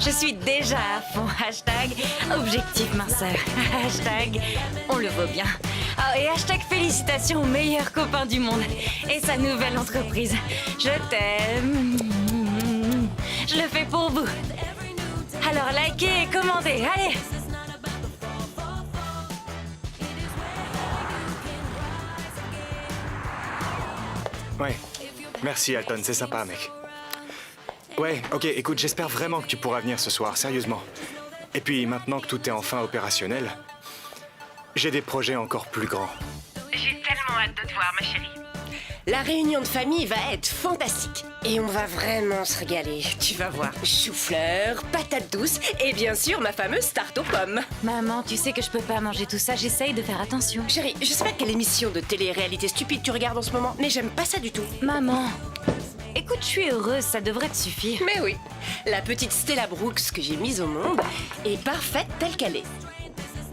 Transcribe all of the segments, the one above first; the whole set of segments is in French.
Je suis déjà à fond. Hashtag objectif minceur. Hashtag on le vaut bien. Ah, et hashtag félicitations au meilleur copain du monde et sa nouvelle entreprise. Je t'aime. Je le fais pour vous. Alors likez et commentez. Allez! Ouais. Merci, Alton, c'est sympa, mec. Ouais, ok, écoute, j'espère vraiment que tu pourras venir ce soir, sérieusement. Et puis, maintenant que tout est enfin opérationnel, j'ai des projets encore plus grands. J'ai tellement hâte de te voir, ma chérie. La réunion de famille va être fantastique. Et on va vraiment se régaler. Tu vas voir. Chou-fleur, patates douces et bien sûr ma fameuse tarte aux pommes. Maman, tu sais que je peux pas manger tout ça, j'essaye de faire attention. Chérie, je sais pas quelle émission de télé-réalité stupide tu regardes en ce moment, mais j'aime pas ça du tout. Maman, écoute, je suis heureuse, ça devrait te suffire. Mais oui, la petite Stella Brooks que j'ai mise au monde est parfaite telle qu'elle est.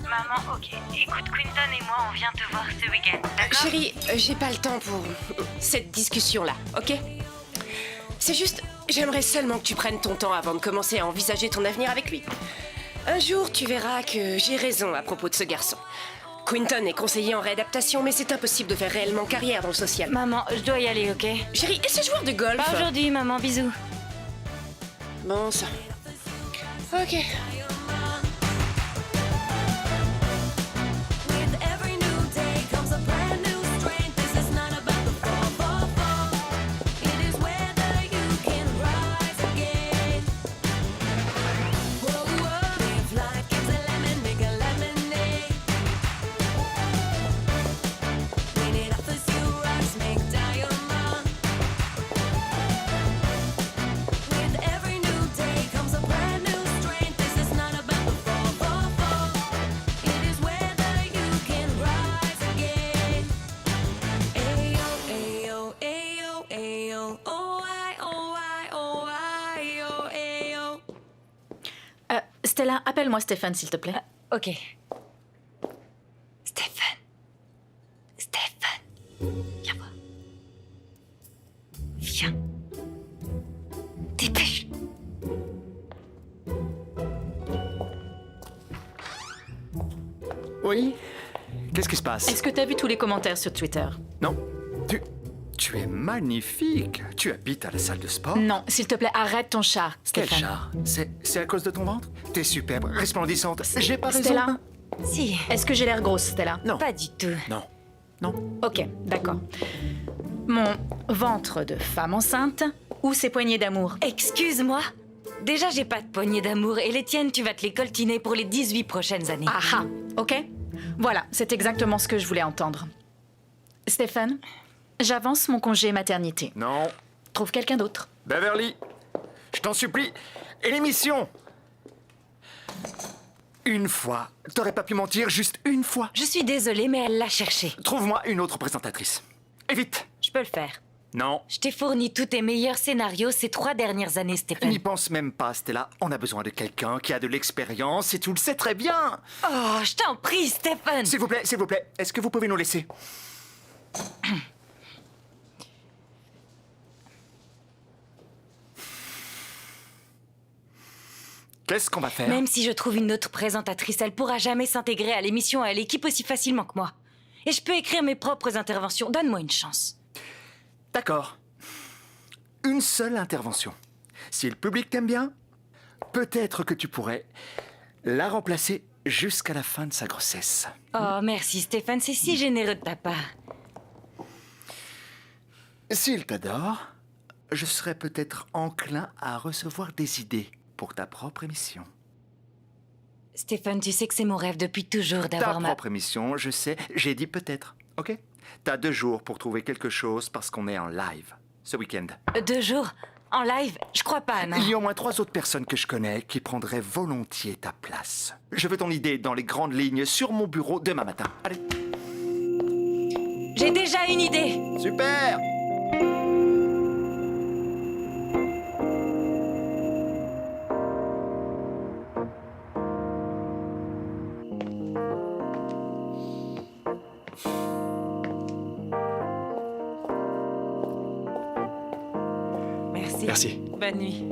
Maman, ok. Écoute, Quinton et moi, on vient te voir ce week-end, d'accord? Chérie, j'ai pas le temps pour cette discussion-là, ok? C'est juste, j'aimerais seulement que tu prennes ton temps avant de commencer à envisager ton avenir avec lui. Un jour, tu verras que j'ai raison à propos de ce garçon. Quinton est conseiller en réadaptation, mais c'est impossible de faire réellement carrière dans le social. Maman, je dois y aller, ok? Chérie, et ce joueur de golf? Pas aujourd'hui, maman, bisous. Bon, ça. Ok. Stella, appelle-moi Stéphane, s'il te plaît. Ok. Stéphane. Stéphane. Viens voir. Viens. Dépêche. Oui? Qu'est-ce qui se passe? Est-ce que t'as vu tous les commentaires sur Twitter? Non. Tu es magnifique. Tu habites à la salle de sport? Non, s'il te plaît, arrête ton char, Quel Stéphane. char? C'est à cause de ton ventre? T'es superbe, resplendissante. J'ai pas raison? Stella, Si. est-ce que j'ai l'air grosse, Stella? Non. Pas du tout. Non. Non. Ok, d'accord. Mon ventre de femme enceinte ou ses poignées d'amour? Excuse-moi. Déjà, j'ai pas de poignée d'amour et les tiennes, tu vas te les coltiner pour les 18 prochaines années. Ah ah, ok? Voilà, c'est exactement ce que je voulais entendre. Stéphane, j'avance mon congé maternité. Non. Trouve quelqu'un d'autre. Beverly, je t'en supplie. Et l'émission? Une fois. T'aurais pas pu mentir juste une fois. Je suis désolée, mais elle l'a cherché. Trouve-moi une autre présentatrice. Et vite. Je peux le faire. Non. Je t'ai fourni tous tes meilleurs scénarios ces 3 dernières années, Stéphane. N'y pense même pas, Stella. On a besoin de quelqu'un qui a de l'expérience et tu le sais très bien. Oh, je t'en prie, Stéphane. S'il vous plaît, est-ce que vous pouvez nous laisser? Qu'est-ce qu'on va faire? Même si je trouve une autre présentatrice, elle pourra jamais s'intégrer à l'émission et à l'équipe aussi facilement que moi. Et je peux écrire mes propres interventions. Donne-moi une chance. D'accord. Une seule intervention. Si le public t'aime bien, peut-être que tu pourrais la remplacer jusqu'à la fin de sa grossesse. Oh, merci, Stéphane. C'est si généreux de ta part. S'il t'adore, je serais peut-être enclin à recevoir des idées pour ta propre émission. Stéphane, tu sais que c'est mon rêve depuis toujours Ta d'avoir ma... propre émission, je sais, j'ai dit peut-être, ok? T'as 2 jours pour trouver quelque chose parce qu'on est en live ce week-end. 2 jours? En live? Je crois pas, non. Il y a au moins 3 autres personnes que je connais qui prendraient volontiers ta place. Je veux ton idée dans les grandes lignes sur mon bureau demain matin. Allez. J'ai déjà une idée. Super! Merci. Merci. Bonne nuit.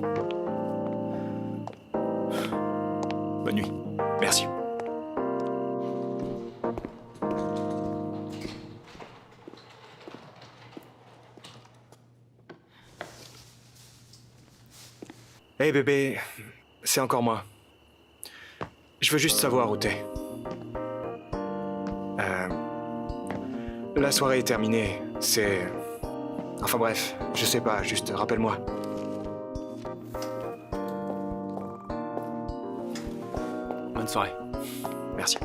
Hé bébé, c'est encore moi. Je veux juste savoir où t'es. La soirée est terminée, c'est... Enfin bref, je sais pas, juste rappelle-moi. Bonne soirée. Merci.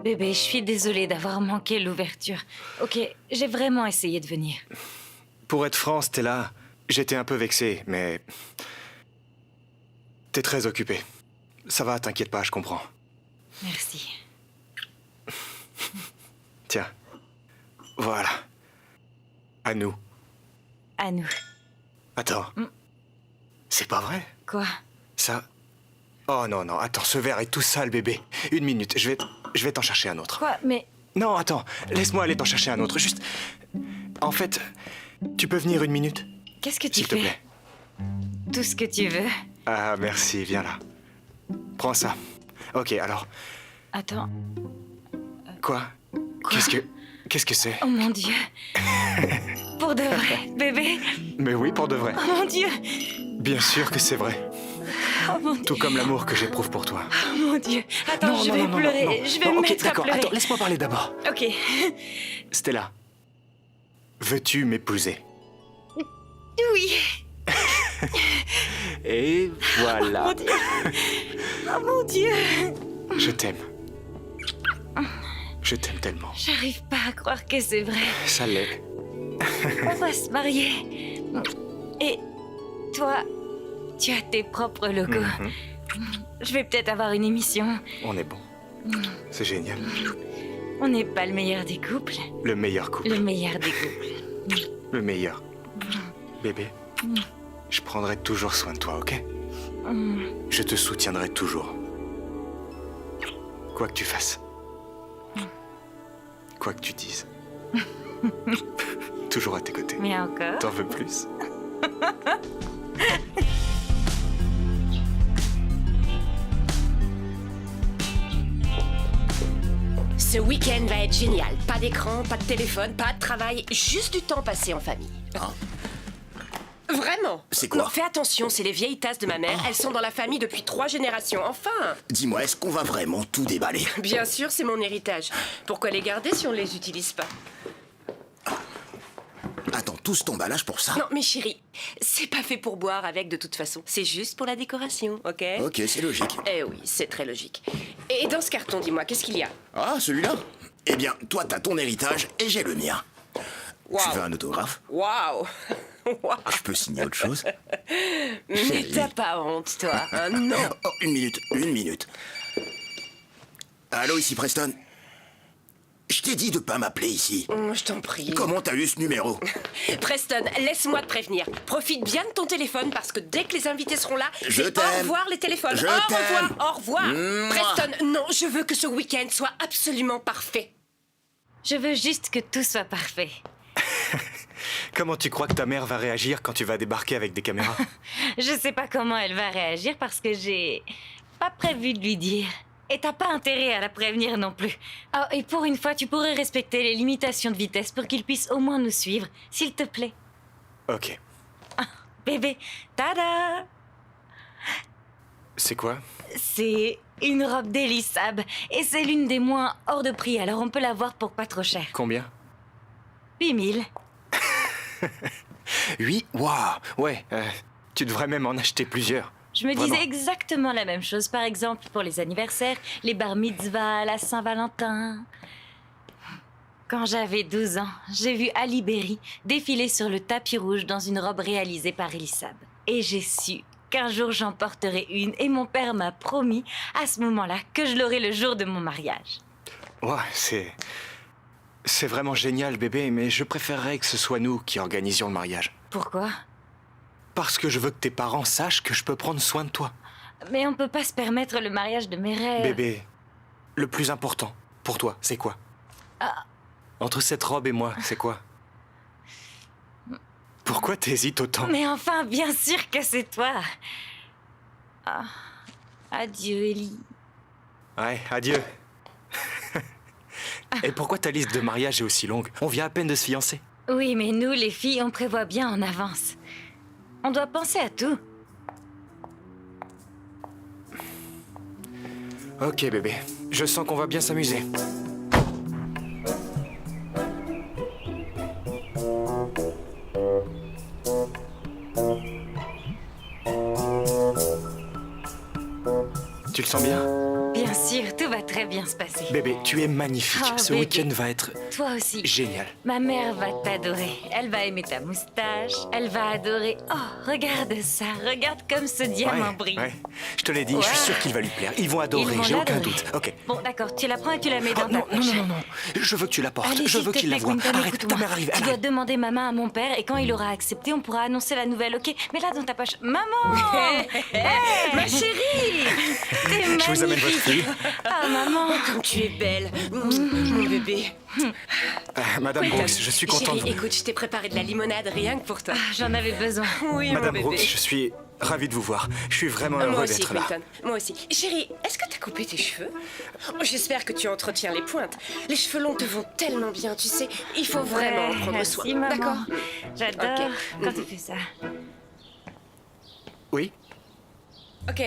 Bébé, je suis désolée d'avoir manqué l'ouverture. Ok, j'ai vraiment essayé de venir. Pour être franc, Stella, j'étais un peu vexé, mais... T'es très occupée. Ça va, t'inquiète pas, je comprends. Merci. Tiens. Voilà. À nous. À nous. Attends. C'est pas vrai? Quoi? Ça... Oh non, non, attends, ce verre est tout sale, bébé. Une minute, je vais t'en chercher un autre. Quoi? Mais... Non, attends, laisse-moi aller t'en chercher un autre, juste... En fait, tu peux venir une minute? Qu'est-ce que tu S'il te fais? plaît. Tout ce que tu veux. Ah, merci, viens là. Prends ça. Ok, alors... Attends. Quoi? Qu'est-ce que c'est? Oh mon Dieu. Pour de vrai, bébé. Mais oui, pour de vrai. Oh mon Dieu. Bien sûr que c'est vrai. Oh mon Dieu. Tout comme l'amour que j'éprouve pour toi. Oh mon Dieu. Attends, je vais pleurer. non. Je vais Non, me ok, mettre à d'accord, pleurer. attends, laisse-moi parler d'abord. Ok. Stella, veux-tu m'épouser? Oui. Et voilà. Mon Dieu. Oh mon Dieu. Je t'aime. Je t'aime tellement. J'arrive pas à croire que c'est vrai. Ça l'est. On va se marier. Et toi, tu as tes propres logos. Je vais peut-être avoir une émission. On est bon. C'est génial. On n'est pas le meilleur des couples. Le meilleur couple. Le meilleur des couples. Le meilleur. Bébé, je prendrai toujours soin de toi, ok? Je te soutiendrai toujours. Quoi que tu fasses. Quoi que tu dises. Toujours à tes côtés. Mais encore. T'en veux plus? Ce week-end va être génial. Pas d'écran, pas de téléphone, pas de travail, juste du temps passé en famille. Vraiment. C'est quoi? Non, fais attention, c'est les vieilles tasses de ma mère. Elles sont dans la famille depuis 3 générations. Enfin. Dis-moi, est-ce qu'on va vraiment tout déballer? Bien sûr, c'est mon héritage. Pourquoi les garder si on les utilise pas? Attends, tout cet emballage pour ça? Non, mais chérie, c'est pas fait pour boire avec de toute façon. C'est juste pour la décoration, ok? Ok, c'est logique. Eh oui, c'est très logique. Et dans ce carton, dis-moi, qu'est-ce qu'il y a? Ah, celui-là? Eh bien, toi, t'as ton héritage et j'ai le mien. Waouh. Tu veux un autographe? Waouh. Waouh. Je peux signer autre chose? Mais Chérie. t'as pas honte, toi, hein? Non. Oh, une minute. Allô, ici Preston? Je t'ai dit de pas m'appeler ici. Oh, je t'en prie. Comment t'as eu ce numéro? Preston, laisse-moi te prévenir. Profite bien de ton téléphone parce que dès que les invités seront là, Je dis t'aime. au revoir les téléphones. Je au t'aime. revoir, au revoir. Mouah. Preston, non, je veux que ce week-end soit absolument parfait. Je veux juste que tout soit parfait. Comment tu crois que ta mère va réagir quand tu vas débarquer avec des caméras? Je sais pas comment elle va réagir parce que j'ai pas prévu de lui dire. Et t'as pas intérêt à la prévenir non plus. Ah, et pour une fois, tu pourrais respecter les limitations de vitesse pour qu'il puisse au moins nous suivre, s'il te plaît. Ok. Bébé, tada! C'est quoi? C'est une robe d'Elissab et c'est l'une des moins hors de prix, alors on peut l'avoir pour pas trop cher. Combien? 8000. 8? Waouh! Ouais, tu devrais même en acheter plusieurs. Je me Vraiment. disais exactement la même chose, par exemple pour les anniversaires, les bar mitzvahs, la Saint-Valentin. Quand j'avais 12 ans, j'ai vu Ali Berry défiler sur le tapis rouge dans une robe réalisée par Elissab. Et j'ai su qu'un jour j'en porterai une et mon père m'a promis à ce moment-là que je l'aurai le jour de mon mariage. Ouais, c'est vraiment génial, bébé, mais je préférerais que ce soit nous qui organisions le mariage. Pourquoi? Parce que je veux que tes parents sachent que je peux prendre soin de toi. Mais on peut pas se permettre le mariage de mes rêves. Bébé, le plus important pour toi, c'est quoi? Entre cette robe et moi, c'est quoi? Pourquoi t'hésites autant? Mais enfin, bien sûr que c'est toi. Ah, adieu, Ellie. Ouais, adieu. Et pourquoi ta liste de mariage est aussi longue? On vient à peine de se fiancer. Oui, mais nous, les filles, on prévoit bien en avance. On doit penser à tout. Ok, bébé. Je sens qu'on va bien s'amuser. Tu le sens bien? Bien sûr, tout va très bien se passer. Bébé, tu es magnifique. Oh, Ce bébé. week-end va être Toi aussi. génial. Ma mère va t'adorer. Elle va aimer ta moustache. Elle va adorer. Oh, regarde ça. Regarde comme ce diamant brille. Ouais. Je te l'ai dit, je suis Ouais. sûr qu'ils va lui plaire. Ils vont Ils adorer, vont j'ai aucun l'adorer. doute. Ok. Bon, d'accord. Tu la prends et tu la mets dans Oh, ta non, poche. non. Je veux que tu la portes. Allez, Je s'il veux te qu'il la plaît, voie. Quentin, Arrête, ta écoute-moi. mère arrive. Tu elle dois arrive. demander ma main à mon père et quand il aura accepté, on pourra annoncer la nouvelle, ok? Mets-la dans ta poche. Maman! Hey, Ma chérie! T'es Je vous amène votre magnifique. fille. Ah, maman! Comme tu es belle. Mon bébé. Madame Quentin, Brooks, je suis content de Chérie, vous. écoute, je t'ai préparé de la limonade rien que pour toi. J'en avais besoin. Oui, Madame mon bébé. Brooks, je suis ravi de vous voir. Je suis vraiment Moi heureux aussi, d'être là. Quentin. Moi aussi. Chérie, est-ce que t'as coupé tes cheveux? Oh, j'espère que tu entretiens les pointes. Les cheveux longs te vont tellement bien, tu sais. Il faut vraiment en prendre Merci, soin. maman. D'accord? J'adore Ok. quand tu fais ça. Oui? Ok,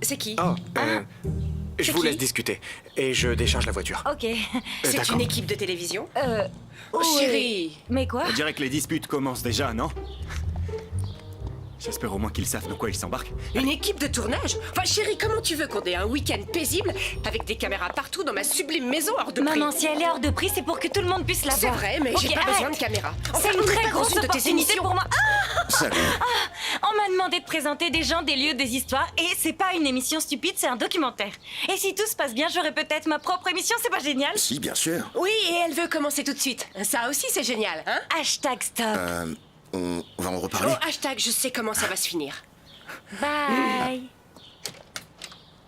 c'est qui? Oh, je C'est vous qui laisse discuter. Et je décharge la voiture. Ok. C'est d'accord. une équipe de télévision? Oh, ouais. chérie! Mais quoi? On dirait que les disputes commencent déjà, non? J'espère au moins qu'ils savent dans quoi ils s'embarquent. Une équipe de tournage? Enfin, chérie, comment tu veux qu'on ait un week-end paisible avec des caméras partout dans ma sublime maison hors de prix? Maman, si elle est hors de prix, c'est pour que tout le monde puisse la C'est voir. vrai, mais j'ai Ok, pas besoin arrête. de caméra. C'est une très grosse de tes opportunité émissions. pour moi. Ah, Salut. on m'a demandé de présenter des gens, des lieux, des histoires, et c'est pas une émission stupide, c'est un documentaire. Et si tout se passe bien, j'aurai peut-être ma propre émission, c'est pas génial? Si, bien sûr. Oui, et elle veut commencer tout de suite. Ça aussi, c'est génial, hein? Hashtag stop. On va en Oh, reparler. hashtag, je sais comment ça va se finir. Bye.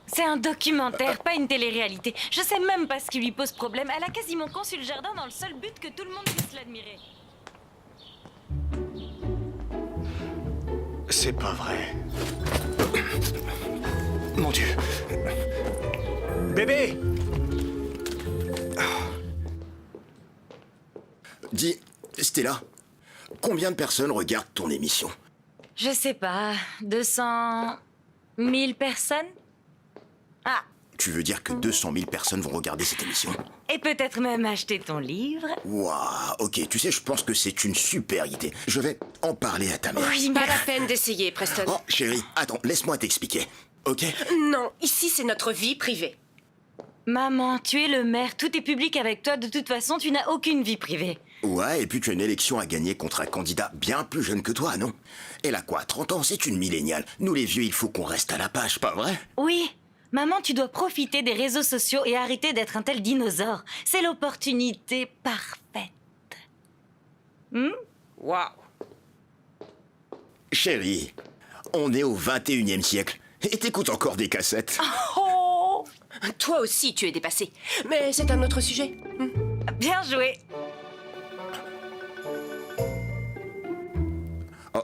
C'est un documentaire, pas une télé-réalité. Je sais même pas ce qui lui pose problème. Elle a quasiment conçu le jardin dans le seul but que tout le monde puisse l'admirer. C'est pas vrai. Mon Dieu. Bébé! Dis, Stella, combien de personnes regardent ton émission? Je sais pas, 200 000 personnes? Ah, Tu veux dire que 200 000 personnes vont regarder cette émission? et peut-être même acheter ton livre? Waouh, ok, tu sais, je pense que c'est une super idée. Je vais en parler à ta mère. Oui, Pas mais... la peine d'essayer, Preston. Oh, chérie, attends, laisse-moi t'expliquer. Ok? Non, ici, c'est notre vie privée. Maman, tu es le maire, tout est public avec toi, de toute façon, tu n'as aucune vie privée. Ouais, et puis tu as une élection à gagner contre un candidat bien plus jeune que toi, non? Elle a quoi, 30 ans? C'est une milléniale. Nous les vieux, il faut qu'on reste à la page, pas vrai? Oui, maman, tu dois profiter des réseaux sociaux et arrêter d'être un tel dinosaure. C'est l'opportunité parfaite. Waouh. Chérie, on est au 21e siècle. Et t'écoutes encore des cassettes. Oh, Toi aussi, tu es dépassé. Mais c'est un autre sujet. bien joué. Oh,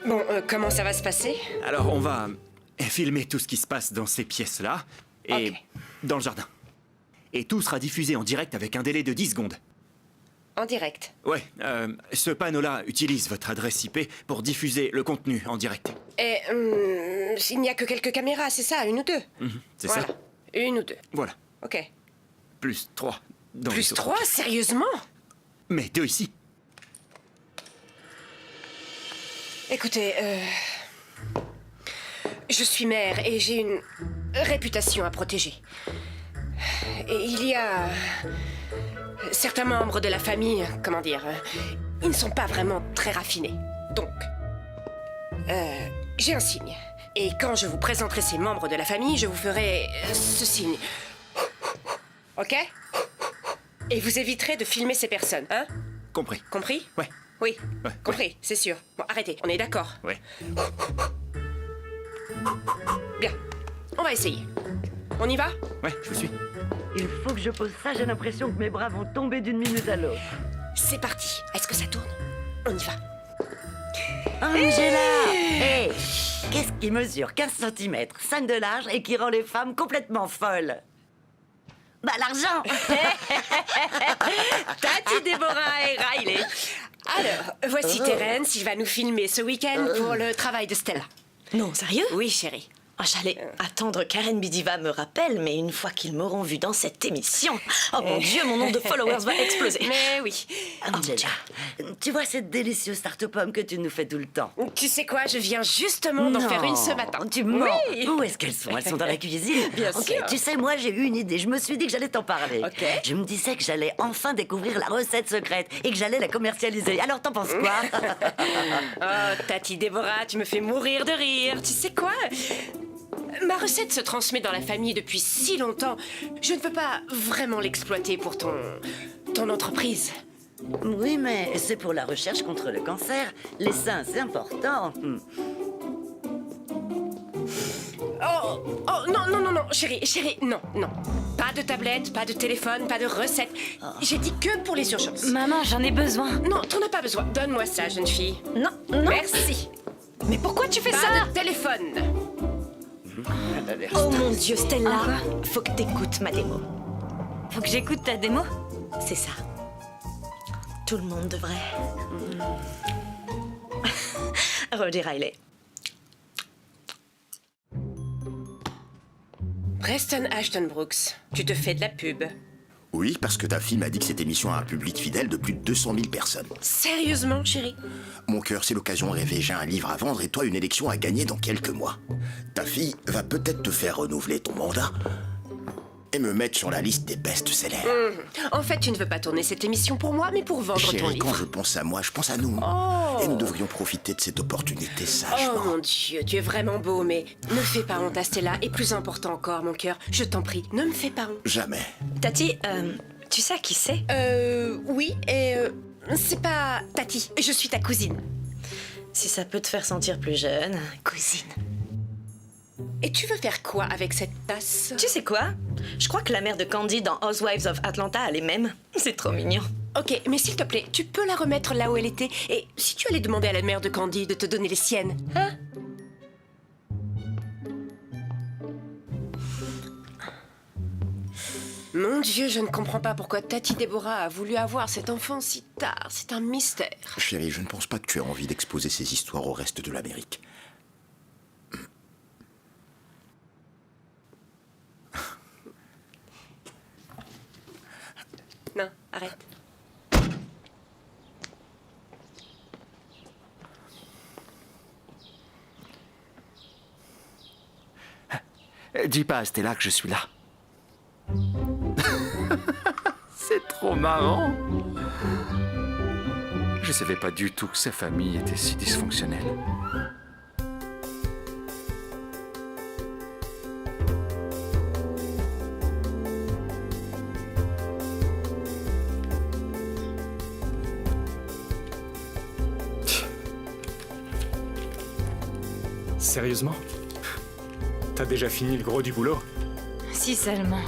Bon, comment ça va se passer? Alors, on va filmer tout ce qui se passe dans ces pièces-là et Ok. dans le jardin. Et tout sera diffusé en direct avec un délai de 10 secondes. En direct. Ouais, ce panneau-là utilise votre adresse IP pour diffuser le contenu en direct. Et il n'y a que quelques caméras, c'est ça? Une ou deux? C'est Voilà. ça? Une ou deux. Voilà. Ok. Plus 3 dans Plus les autres 3, pièces. sérieusement? Mais 2 ici. Écoutez, je suis mère et j'ai une réputation à protéger. Et il y a certains membres de la famille, comment dire, ils ne sont pas vraiment très raffinés. Donc, j'ai un signe. Et quand je vous présenterai ces membres de la famille, je vous ferai ce signe. Ok? Et vous éviterez de filmer ces personnes, hein? Compris. Compris? Ouais. Oui, Ouais, compris, c'est sûr. Bon, arrêtez, on est d'accord. Ouais. Bien, on va essayer. On y va? Ouais, je vous suis. Il faut que je pose ça, j'ai l'impression que mes bras vont tomber d'une minute à l'autre. C'est parti. Est-ce que ça tourne? On y va. Angela Hé Qu'est-ce qui mesure 15 cm, 5 de large et qui rend les femmes complètement folles? Bah l'argent. Tati, Déborah et Riley. Alors, voici Terence, il va nous filmer ce week-end pour le travail de Stella. Non, sérieux? Oui, chérie. Ah, j'allais attendre Karen Bidiva me rappelle, mais une fois qu'ils m'auront vu dans cette émission, oh mon Dieu, mon nombre de followers va exploser. Mais oui. Angela, tu vois cette délicieuse tarte aux pommes que tu nous fais tout le temps? Tu sais quoi, je viens justement d'en faire une ce matin. Tu mens. Oui. Où est-ce qu'elles sont? Elles sont dans la cuisine. Bien Ok, sûr. tu sais, moi j'ai eu une idée. Je me suis dit que j'allais t'en parler. Ok. Je me disais que j'allais enfin découvrir la recette secrète et que j'allais la commercialiser. Alors t'en penses quoi? Oh, Tati, Déborah, tu me fais mourir de rire. Tu sais quoi? Ma recette se transmet dans la famille depuis si longtemps. Je ne veux pas vraiment l'exploiter pour ton entreprise. Oui, mais c'est pour la recherche contre le cancer. Les seins, c'est important. Oh, non, chérie, non. Pas de tablette, pas de téléphone, pas de recette. J'ai dit que pour les urgences. Maman, j'en ai besoin. Non, t'en as pas besoin. Donne-moi ça, jeune fille. Non, non. Merci. Mais pourquoi tu fais Pas ça? de téléphone. Oh mon Dieu, Stella, Quoi? faut que t'écoutes ma démo. Faut que j'écoute ta démo. C'est ça. Tout le monde devrait. Redis Riley. Preston Ashton Brooks, tu te fais de la pub. Oui, parce que ta fille m'a dit que cette émission a un public fidèle de plus de 200 000 personnes. Sérieusement, chérie? Mon cœur, c'est l'occasion rêvée. J'ai un livre à vendre et toi une élection à gagner dans quelques mois. Ta fille va peut-être te faire renouveler ton mandat et me mettre sur la liste des best-sellers. En fait, tu ne veux pas tourner cette émission pour moi, mais pour vendre ton Chérie, quand livre. je pense à moi, je pense à nous. Oh. Et nous devrions profiter de cette opportunité Oh sagement. mon Dieu, tu es vraiment beau, mais ne fais pas honte à Stella. Et plus important encore, mon cœur, je t'en prie, ne me fais pas honte. Jamais. Tati, tu sais à qui c'est? Oui, et c'est pas Tati, je suis ta cousine. Si ça peut te faire sentir plus jeune, cousine. Et tu veux faire quoi avec cette tasse? Tu sais quoi? Je crois que la mère de Candy dans Housewives of Atlanta a les mêmes. C'est trop mignon. Ok, mais s'il te plaît, tu peux la remettre là où elle était. Et si tu allais demander à la mère de Candy de te donner les siennes, hein? Mon Dieu, je ne comprends pas pourquoi Tati Déborah a voulu avoir cet enfant si tard. C'est un mystère. Chérie, je ne pense pas que tu aies envie d'exposer ces histoires au reste de l'Amérique. Non, arrête. Dis pas à Stella que je suis là. C'est trop marrant. Je savais pas du tout que sa famille était si dysfonctionnelle. Sérieusement? T'as déjà fini le gros du boulot? Si seulement.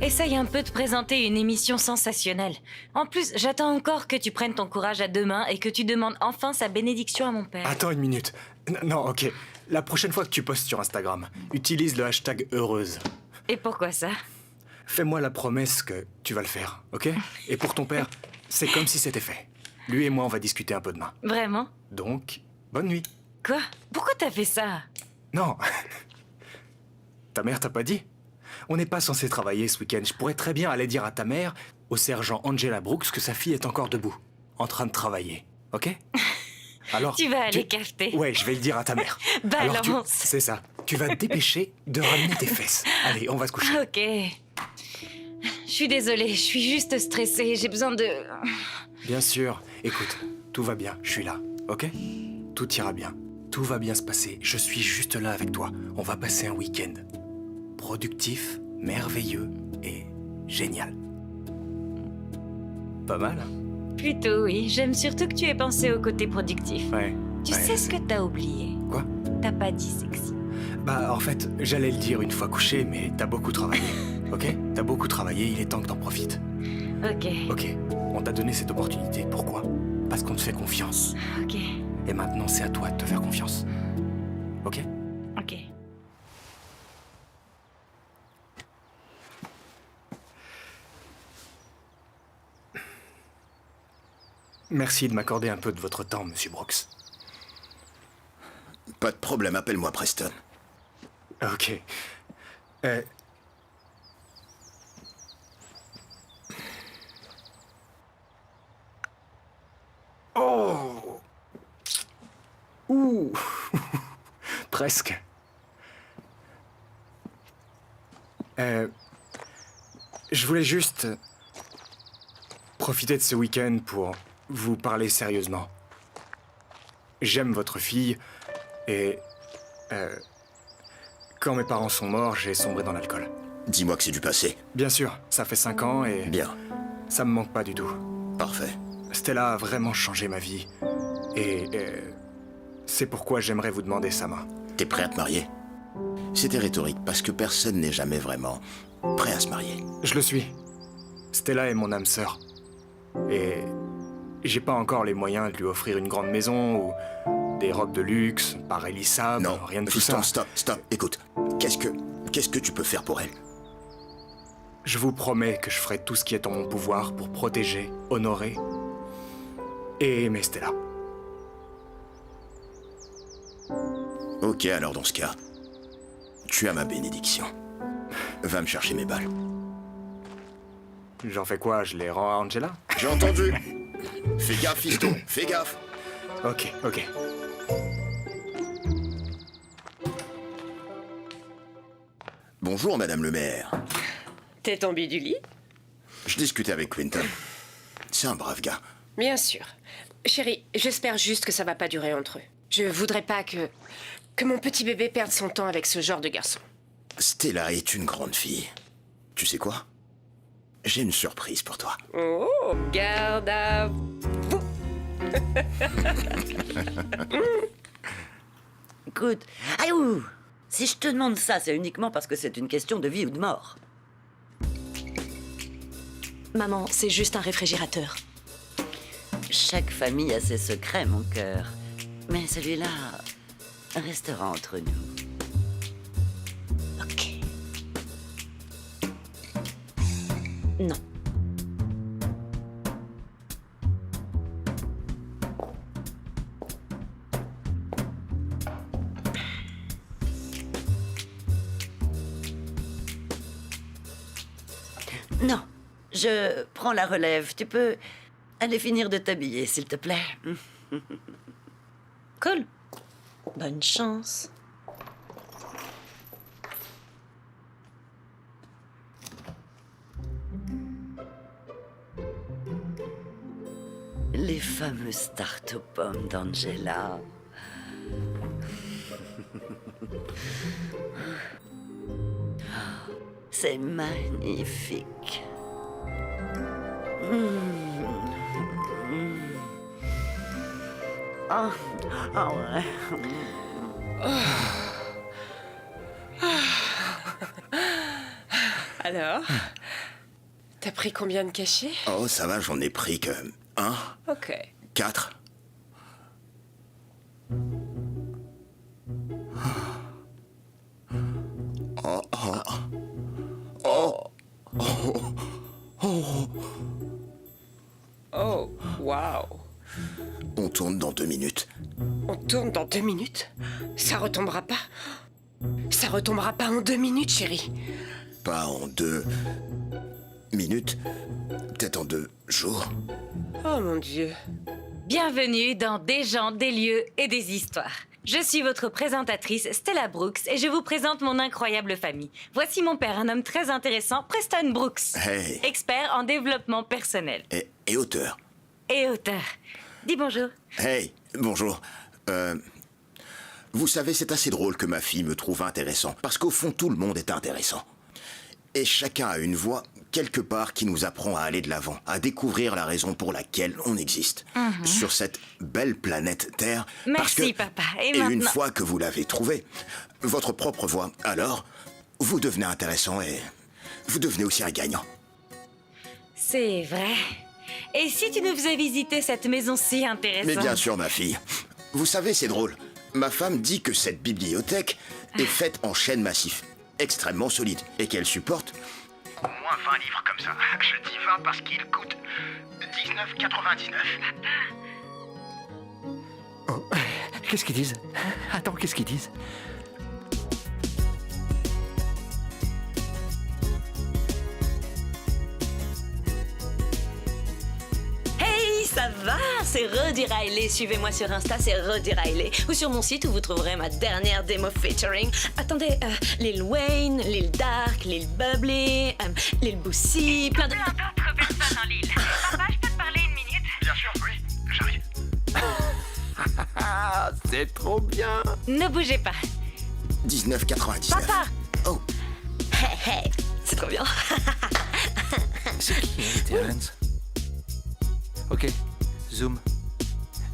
Essaye un peu de présenter une émission sensationnelle. En plus, j'attends encore que tu prennes ton courage à deux mains et que tu demandes enfin sa bénédiction à mon père. Attends une minute. Non, ok. La prochaine fois que tu postes sur Instagram, utilise le hashtag heureuse. Et pourquoi ça? Fais-moi la promesse que tu vas le faire, ok? Et pour ton père, c'est comme si c'était fait. Lui et moi, on va discuter un peu demain. Vraiment? Donc, bonne nuit. Quoi? Pourquoi t'as fait ça? Non. Ta mère t'a pas dit? On n'est pas censé travailler ce week-end. Je pourrais très bien aller dire à ta mère, au sergent Angela Brooks, que sa fille est encore debout, en train de travailler, ok? Alors, Tu vas aller cafeter. Ouais, je vais le dire à ta mère. Alors, Balance. c'est ça. Tu vas te dépêcher de ramener tes fesses. Allez, on va se coucher. Ok. Je suis désolée, je suis juste stressée. J'ai besoin de... Bien sûr. Écoute, tout va bien. Je suis là, ok? Tout ira bien. Tout va bien se passer. Je suis juste là avec toi. On va passer un week-end productif, merveilleux et génial. Pas mal, hein? Plutôt, oui. J'aime surtout que tu aies pensé au côté productif. Ouais. Tu ouais, sais je ce que t'as oublié? Quoi? T'as pas dit sexy. Bah, en fait, j'allais le dire une fois couché, mais t'as beaucoup travaillé. Ok? T'as beaucoup travaillé, il est temps que t'en profites. Ok. Ok, on t'a donné cette opportunité. Pourquoi? Parce qu'on te fait confiance. Ok. Et maintenant, c'est à toi de te faire confiance. Ok? Ok. Merci de m'accorder un peu de votre temps, Monsieur Brooks. Pas de problème, appelle-moi Preston. Ok. Oh! Ouh! Presque. Je voulais juste profiter de ce week-end pour vous parler sérieusement. J'aime votre fille et quand mes parents sont morts, j'ai sombré dans l'alcool. Dis-moi que c'est du passé. Bien sûr, ça fait 5 ans et Bien, ça me manque pas du tout. parfait. Stella a vraiment changé ma vie et c'est pourquoi j'aimerais vous demander sa main. T'es prêt à te marier? C'était rhétorique parce que personne n'est jamais vraiment prêt à se marier. Je le suis. Stella est mon âme sœur. Et j'ai pas encore les moyens de lui offrir une grande maison ou des robes de luxe, par Elissa, Non, rien de tout fiston, ça. stop. Écoute, qu'est-ce que tu peux faire pour elle? Je vous promets que je ferai tout ce qui est en mon pouvoir pour protéger, honorer et aimer Stella. Ok, alors dans ce cas, tu as ma bénédiction. Va me chercher mes balles. J'en fais quoi? Je les rends à Angela? J'ai entendu. Fais gaffe, fiston, fais gaffe. Ok. Bonjour, madame le maire. T'es tombé du lit? Je discutais avec Quentin. C'est un brave gars. Bien sûr. Chérie, j'espère juste que ça va pas durer entre eux. Je voudrais pas que mon petit bébé perde son temps avec ce genre de garçon. Stella est une grande fille. Tu sais quoi? J'ai une surprise pour toi. Oh, garde à vous. Écoute, aïe, si je te demande ça, c'est uniquement parce que c'est une question de vie ou de mort. Maman, c'est juste un réfrigérateur. Chaque famille a ses secrets, mon cœur. Mais celui-là restera entre nous. Ok. Non. Non, je prends la relève. Tu peux aller finir de t'habiller, s'il te plaît. Cool. Bonne chance. Les fameuses tartes aux pommes d'Angela. C'est magnifique. Ah, ah ouais. Alors, t'as pris combien de cachets? Oh, ça va, j'en ai pris que 1, Ok. 4. Oh, waouh. On tourne dans 2 minutes. On tourne dans 2 minutes? Ça retombera pas? Ça retombera pas en 2 minutes, chérie. Pas en 2 minutes, peut-être en 2 jours. Oh mon Dieu. Bienvenue dans Des gens, des lieux et des histoires. Je suis votre présentatrice Stella Brooks et je vous présente mon incroyable famille. Voici mon père, un homme très intéressant, Preston Brooks. Hey. Expert en développement personnel. Et auteur. Et auteur. Dis bonjour. Hey, bonjour. Vous savez, c'est assez drôle que ma fille me trouve intéressant, parce qu'au fond, tout le monde est intéressant. Et chacun a une voix quelque part qui nous apprend à aller de l'avant, à découvrir la raison pour laquelle on existe. Sur cette belle planète Terre. parce Merci, que, papa. Et une maintenant... fois que vous l'avez trouvé, votre propre voie, alors, vous devenez intéressant et vous devenez aussi un gagnant. C'est vrai. Et si tu nous faisais visiter cette maison si intéressante? Mais bien sûr, ma fille. Vous savez, c'est drôle. Ma femme dit que cette bibliothèque est faite en chêne massif, extrêmement solide, et qu'elle supporte... Au moins 20 livres comme ça. Je dis 20 parce qu'ils coûtent 19,99. Oh, qu'est-ce qu'ils disent? Attends, qu'est-ce qu'ils disent? Hey, ça va? C'est Rudy Riley. Suivez-moi sur Insta, c'est Rudy Riley. Ou sur mon site où vous trouverez ma dernière démo featuring. Attendez, Lil Wayne, Lil Dark, Lil Bubbly, Lil Boosie, plein de... Plein d'autres personnes en Lille. Papa, je peux te parler une minute? Bien sûr, oui, j'arrive. Ah, c'est trop bien. Ne bougez pas. 19,99. Papa! Oh, Hey, hey, c'est trop bien. C'est qui, Terence? Ok, zoom.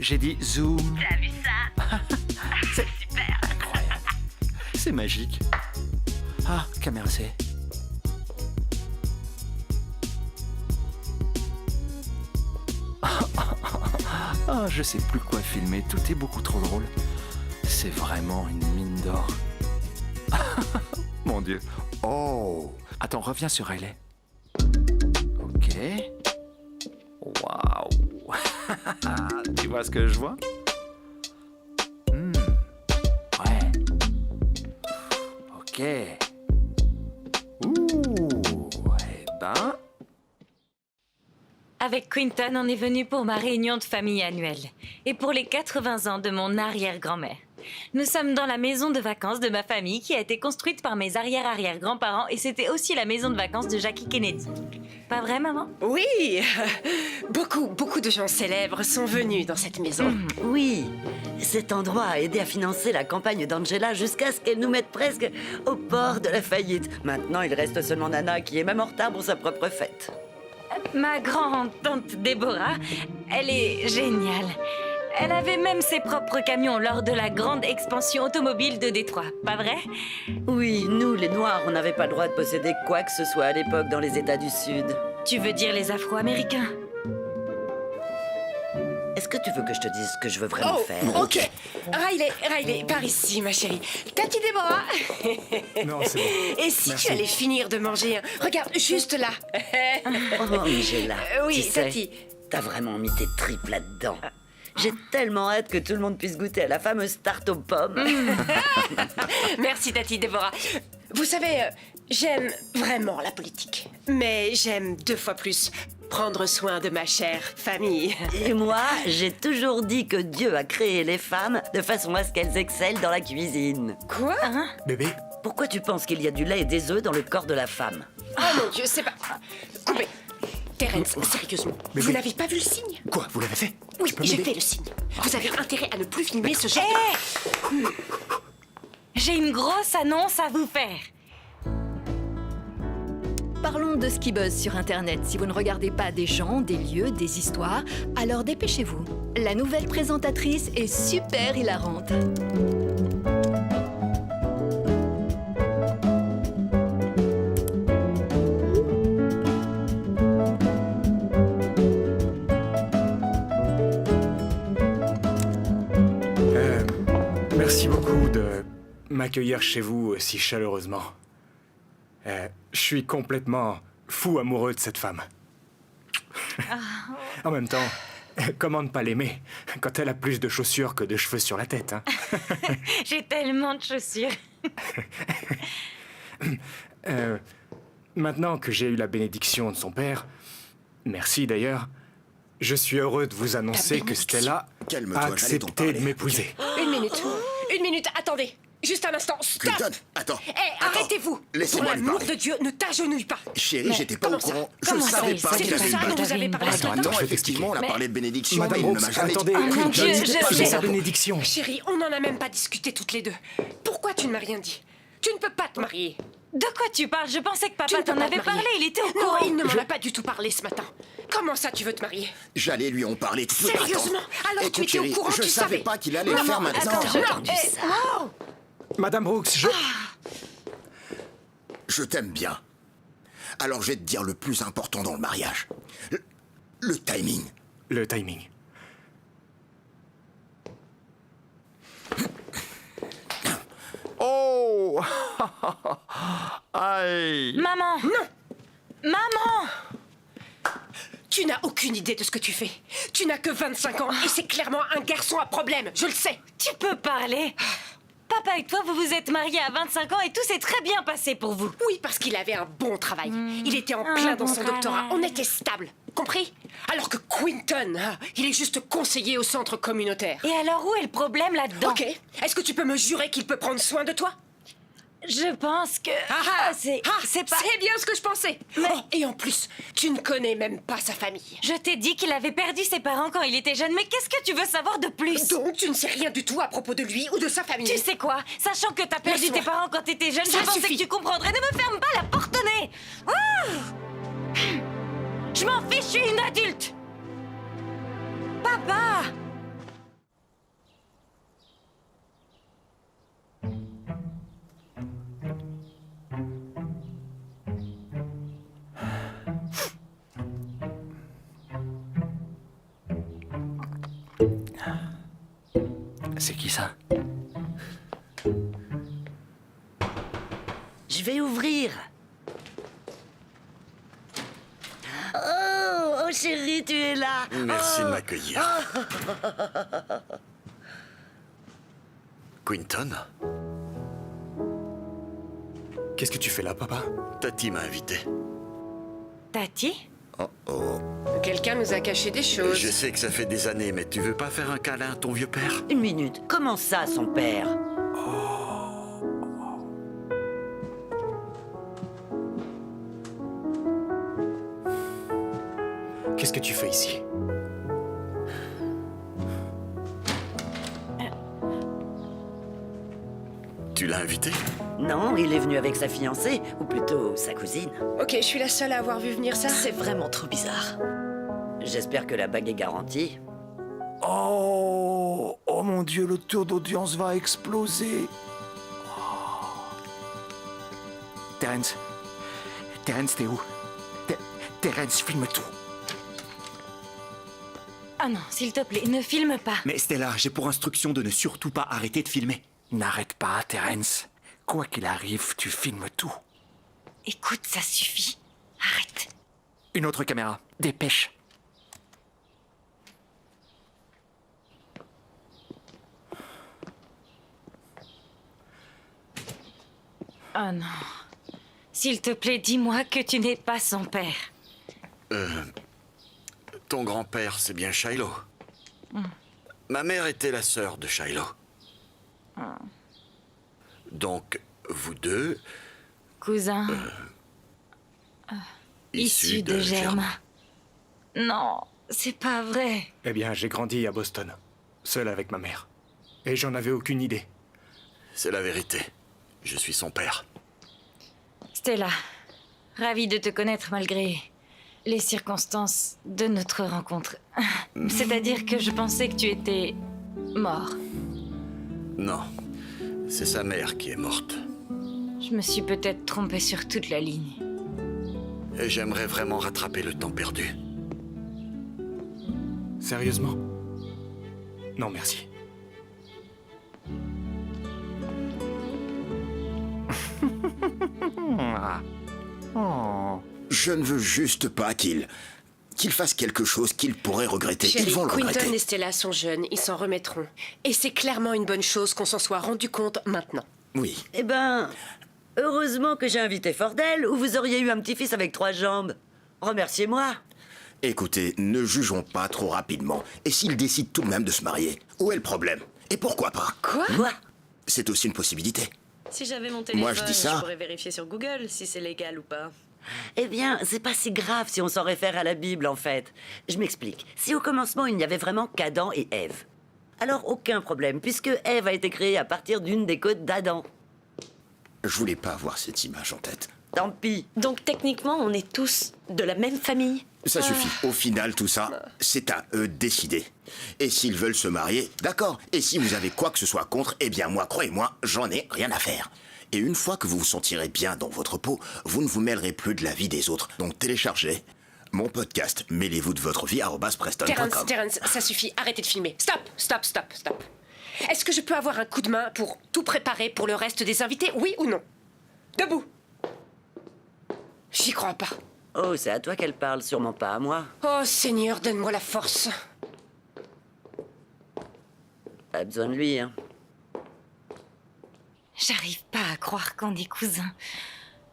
J'ai dit zoom. T'as vu ça? C'est super. Incroyable. C'est magique. Ah, caméra C. Ah, je sais plus quoi filmer. Tout est beaucoup trop drôle. C'est vraiment une mine d'or. Mon Dieu. Oh. Attends, reviens sur Riley. Ok. Waouh. Tu vois ce que je vois? Ouais. Ok. Ouh. Eh ben. Avec Quinton, on est venu pour ma réunion de famille annuelle et pour les 80 ans de mon arrière-grand-mère. Nous sommes dans la maison de vacances de ma famille qui a été construite par mes arrière-arrière-grands-parents et c'était aussi la maison de vacances de Jackie Kennedy. Pas vrai, maman? Oui, beaucoup de gens célèbres sont venus dans cette maison. Oui, cet endroit a aidé à financer la campagne d'Angela jusqu'à ce qu'elle nous mette presque au bord de la faillite. Maintenant, il reste seulement Nana qui est même en retard pour sa propre fête. Ma grand-tante Déborah, elle est géniale. Elle avait même ses propres camions lors de la grande expansion automobile de Détroit, pas vrai? Oui, nous, les Noirs, on n'avait pas le droit de posséder quoi que ce soit à l'époque dans les États du Sud. Tu veux dire les Afro-Américains? Est-ce que tu veux que je te dise ce que je veux vraiment faire? Ok. Riley, par ici, ma chérie. Tati Déborah. Non, c'est bon. Et si Merci. tu allais finir de manger, regarde, juste là. Oh, Angela, Oui, tu sais, Tati. t'as vraiment mis tes tripes là-dedans. J'ai tellement hâte que tout le monde puisse goûter à la fameuse tarte aux pommes. Merci, Tati Déborah. Vous savez, j'aime vraiment la politique. Mais j'aime 2 fois plus prendre soin de ma chère famille. Et moi, j'ai toujours dit que Dieu a créé les femmes de façon à ce qu'elles excellent dans la cuisine. Quoi? Bébé, Pourquoi tu penses qu'il y a du lait et des œufs dans le corps de la femme? Oh mon Dieu, c'est pas... Coupez. Terence, sérieusement, vous n'avez pas vu le signe? quoi, vous l'avez fait? Oui, Tu peux j'ai m'aider? fait le signe. Vous avez intérêt à ne plus filmer ce genre de... J'ai une grosse annonce à vous faire. Parlons de ce qui buzz sur Internet. Si vous ne regardez pas des gens, des lieux, des histoires, alors dépêchez-vous. La nouvelle présentatrice est super hilarante. Merci beaucoup de m'accueillir chez vous si chaleureusement. Je suis complètement fou amoureux de cette femme. En même temps, comment ne pas l'aimer quand elle a plus de chaussures que de cheveux sur la tête, hein? J'ai tellement de chaussures. Maintenant que j'ai eu la bénédiction de son père, merci d'ailleurs, je suis heureux de vous annoncer que Stella Calme-toi, a j'allais t'en accepté parler, de m'épouser. Une minute, attendez. Juste un instant, stop. Clinton, attends. Hé, Attends. arrêtez-vous. Pour Laissez-moi lui l'amour parler. de Dieu, ne t'agenouille pas. Chérie, j'étais pas au comment ça? courant. Je Comment ça, savais il pas sait qu'il C'est y de avait ça une dont balle. vous avez parlé. Attends, Non, je vais effectivement, on a Mais- parlé de bénédiction, Madame mais il ne m'a Brooks, jamais attendez, dit. Oh mon Dieu, Clinton, je j'ai sais. sa bénédiction. Chérie, on n'en a même pas discuté toutes les deux. Pourquoi tu ne m'as rien dit? Tu ne peux pas te marier. De quoi tu parles? Je pensais que Tu papa ne peux t'en pas avait te marier. parlé, il était au Non, courant. il ne m'en a pas du tout parlé ce matin. Comment ça, tu veux te marier? J'allais lui en parler. Tu peux pas Sérieusement? attendre. Alors tu Écoute, étais au chérie, courant, je tu savais savais. pas qu'il allait le faire maintenant. attends, Non, entendu ça. wow. Madame Brooks, je... Je t'aime bien. Alors je vais te dire le plus important dans le mariage. Le timing. Le timing. Oh Aïe. Maman! Non. Maman! Tu n'as aucune idée de ce que tu fais. Tu n'as que 25 ans et c'est clairement un garçon à problème, je le sais. Tu peux parler. Papa et toi, vous vous êtes mariés à 25 ans et tout s'est très bien passé pour vous. Oui, parce qu'il avait un bon travail. Il était en plein dans bon son doctorat. travail. On était stable. Compris? Alors que Quinton, il est juste conseiller au centre communautaire. Et alors où est le problème là-dedans? Ok. Est-ce que tu peux me jurer qu'il peut prendre soin de toi? Je pense que... c'est pas... C'est bien ce que je pensais. Mais- Oh, et en plus, tu ne connais même pas sa famille. Je t'ai dit qu'il avait perdu ses parents quand il était jeune, mais qu'est-ce que tu veux savoir de plus? Donc, tu ne sais rien du tout à propos de lui ou de sa famille. Tu sais quoi? Sachant que t'as perdu Laisse-moi. tes parents quand t'étais jeune, Ça je pensais suffit. que tu comprendrais. Ne me ferme pas la porte au nez! Je m'en fiche, je suis une adulte! Papa! C'est qui ça? Je vais ouvrir. Oh, chérie, tu es là. Merci Oh. de m'accueillir. Quinton, Qu'est-ce que tu fais là, papa? Tati m'a invité. Tati? Oh oh. Quelqu'un nous a caché des choses. Je sais que ça fait des années, mais tu veux pas faire un câlin à ton vieux père? Une minute. Comment ça, son père? Qu'est-ce que tu fais ici? Tu l'as invité? Non, il est venu avec sa fiancée, ou plutôt sa cousine. Ok, je suis la seule à avoir vu venir ça. C'est vraiment trop bizarre. J'espère que la bague est garantie. Oh, oh mon Dieu, le taux d'audience va exploser. Terence, Terence, t'es où? Terence, filme tout. Ah non, s'il te plaît, ne filme pas. Mais Stella, j'ai pour instruction de ne surtout pas arrêter de filmer. N'arrête pas, Terence. Quoi qu'il arrive, tu filmes tout. Écoute, ça suffit. Arrête. Une autre caméra. Dépêche. Oh non. S'il te plaît, dis-moi que tu n'es pas son père. Ton grand-père, c'est bien Shiloh. Ma mère était la sœur de Shiloh. Donc, vous deux, Cousin. Issu de Germain. Non, c'est pas vrai. Eh bien, j'ai grandi à Boston, seul avec ma mère. Et j'en avais aucune idée. C'est la vérité. Je suis son père. Stella, ravie de te connaître malgré les circonstances de notre rencontre. C'est-à-dire que je pensais que tu étais mort. Non, c'est sa mère qui est morte. Je me suis peut-être trompée sur toute la ligne. Et j'aimerais vraiment rattraper le temps perdu. Sérieusement? Non, merci. Oh. Je ne veux juste pas qu'il fasse quelque chose qu'il pourrait regretter. Chérie, Ils vont le Quinton regretter. et Stella sont jeunes, ils s'en remettront. Et c'est clairement une bonne chose qu'on s'en soit rendu compte maintenant. Oui. Eh ben, heureusement que j'ai invité Fordel, ou vous auriez eu un petit-fils avec 3 jambes. Remerciez-moi. Écoutez, ne jugeons pas trop rapidement. Et s'il décide tout de même de se marier, où est le problème? Et pourquoi pas? Quoi? C'est aussi une possibilité. Si j'avais mon téléphone, Moi, je dis ça. je pourrais vérifier sur Google si c'est légal ou pas. Eh bien, c'est pas si grave si on s'en réfère à la Bible, en fait. Je m'explique. Si au commencement, il n'y avait vraiment qu'Adam et Ève, alors aucun problème, puisque Ève a été créée à partir d'une des côtes d'Adam. Je voulais pas avoir cette image en tête. Tant pis. Donc techniquement, on est tous de la même famille. Ça suffit. Au final, tout ça, c'est à eux de décider. Et s'ils veulent se marier, d'accord. Et si vous avez quoi que ce soit contre, eh bien moi, croyez-moi, j'en ai rien à faire. Et une fois que vous vous sentirez bien dans votre peau, vous ne vous mêlerez plus de la vie des autres. Donc téléchargez mon podcast Mêlez-vous de votre vie @preston.com. Terrence, ça suffit. Arrêtez de filmer. Stop. Est-ce que je peux avoir un coup de main pour tout préparer pour le reste des invités, oui ou non? Debout. J'y crois pas. Oh, c'est à toi qu'elle parle, sûrement pas à moi. Oh Seigneur, donne-moi la force. Pas besoin de lui, hein. J'arrive pas à croire qu'on est cousins.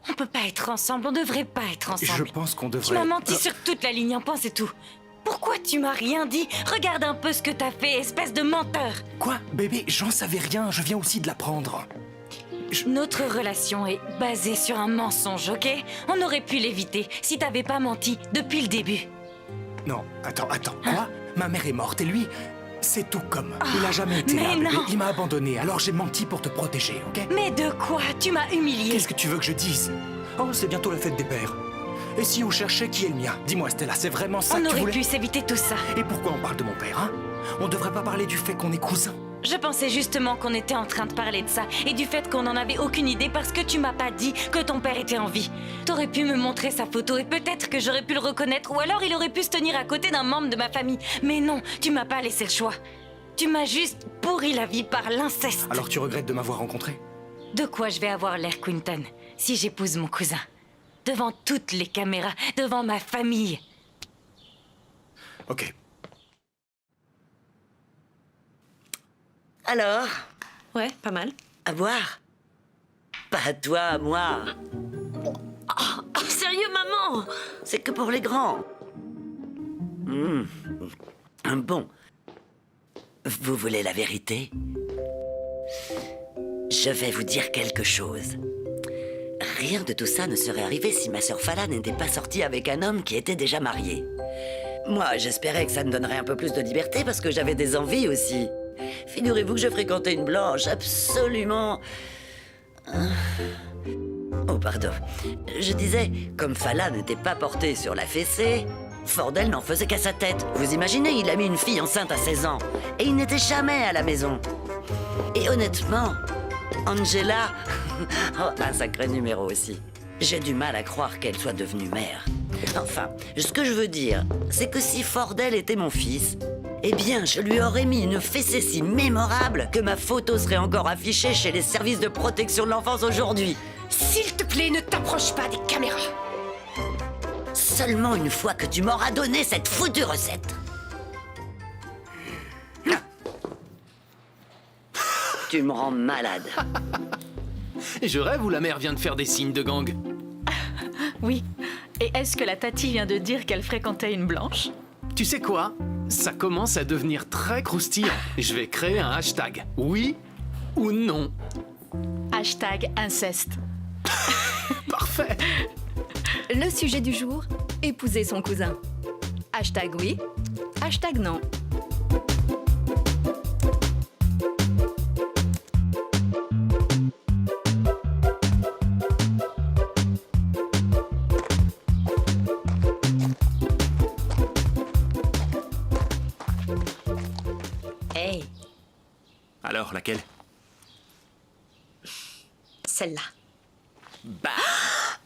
On peut pas être ensemble, on devrait pas être Je ensemble. pense qu'on devrait... Tu m'as menti sur toute la ligne, un point, c'est tout. Pourquoi tu m'as rien dit? Regarde un peu ce que t'as fait, espèce de menteur. Quoi? Bébé, j'en savais rien, je viens aussi de l'apprendre. Notre relation est basée sur un mensonge, ok? On aurait pu l'éviter si t'avais pas menti depuis le début. Non, attends, quoi? Ma mère est morte et lui, c'est tout comme. Il a jamais été là, mais bébé. non. Il m'a abandonné, alors j'ai menti pour te protéger, ok? Mais de quoi? Tu m'as humilié. Qu'est-ce que tu veux que je dise? Oh, c'est bientôt la fête des pères. Et si on cherchait qui est le mien? Dis-moi, Stella, c'est vraiment ça On que tu aurait voulais? pu s'éviter tout ça. Et pourquoi on parle de mon père, hein? On devrait pas parler du fait qu'on est cousins. Je pensais justement qu'on était en train de parler de ça et du fait qu'on n'en avait aucune idée parce que tu m'as pas dit que ton père était en vie. T'aurais pu me montrer sa photo et peut-être que j'aurais pu le reconnaître ou alors il aurait pu se tenir à côté d'un membre de ma famille. Mais non, tu m'as pas laissé le choix. Tu m'as juste pourri la vie par l'inceste. Alors tu regrettes de m'avoir rencontré? De quoi je vais avoir l'air, Quinton, si j'épouse mon cousin? Devant toutes les caméras, devant ma famille. Ok. Alors, Ouais, pas mal. à boire? Pas à toi, à moi. Oh, sérieux, maman? C'est que pour les grands. Bon. Vous voulez la vérité? Je vais vous dire quelque chose. Rien de tout ça ne serait arrivé si ma sœur Fala n'était pas sortie avec un homme qui était déjà marié. Moi, j'espérais que ça me donnerait un peu plus de liberté parce que j'avais des envies aussi. Figurez-vous que je fréquentais une blanche absolument... Oh, pardon. Je disais, comme Fala n'était pas portée sur la fessée, Fordel n'en faisait qu'à sa tête. Vous imaginez, il a mis une fille enceinte à 16 ans. Et il n'était jamais à la maison. Et honnêtement, Angela... oh, un sacré numéro aussi. J'ai du mal à croire qu'elle soit devenue mère. Enfin, ce que je veux dire, c'est que si Fordel était mon fils, eh bien, je lui aurais mis une fessée si mémorable que ma photo serait encore affichée chez les services de protection de l'enfance aujourd'hui. S'il te plaît, ne t'approche pas des caméras. Seulement une fois que tu m'auras donné cette foutue recette. Tu me rends malade. Je rêve ou la mère vient de faire des signes de gang? Oui. Et est-ce que la tati vient de dire qu'elle fréquentait une blanche? Tu sais quoi? Ça commence à devenir très croustillant. Je vais créer un hashtag. Oui ou non? Hashtag inceste. Parfait. Le sujet du jour, épouser son cousin. Hashtag oui, hashtag non. Hey, Alors, laquelle? celle-là.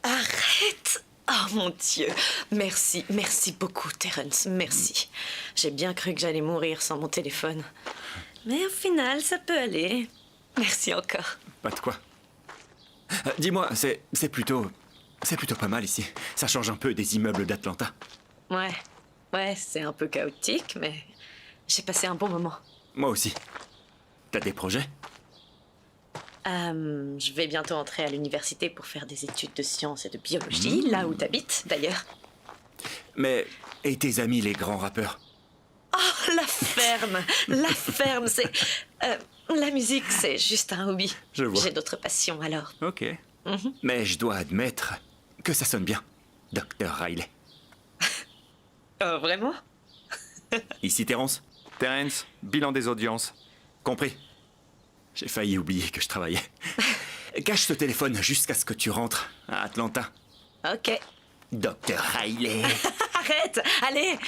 Arrête! Oh mon Dieu! Merci beaucoup, Terrence, merci. J'ai bien cru que j'allais mourir sans mon téléphone. Mais au final, ça peut aller. Merci encore. Pas de quoi. Dis-moi, c'est plutôt pas mal ici. Ça change un peu des immeubles d'Atlanta. Ouais, c'est un peu chaotique, mais j'ai passé un bon moment. Moi aussi. T'as des projets? Je vais bientôt entrer à l'université pour faire des études de sciences et de biologie, là où t'habites, d'ailleurs. Mais... Et tes amis, les grands rappeurs? Oh, la ferme, c'est... la musique, c'est juste un hobby. Je vois. J'ai d'autres passions, alors. Ok. Mais je dois admettre que ça sonne bien, Dr. Riley. Oh, vraiment? Ici Terrence? Terrence, bilan des audiences. Compris. J'ai failli oublier que je travaillais. cache ce téléphone jusqu'à ce que tu rentres à Atlanta. Ok. Dr. Riley. Arrête. Allez.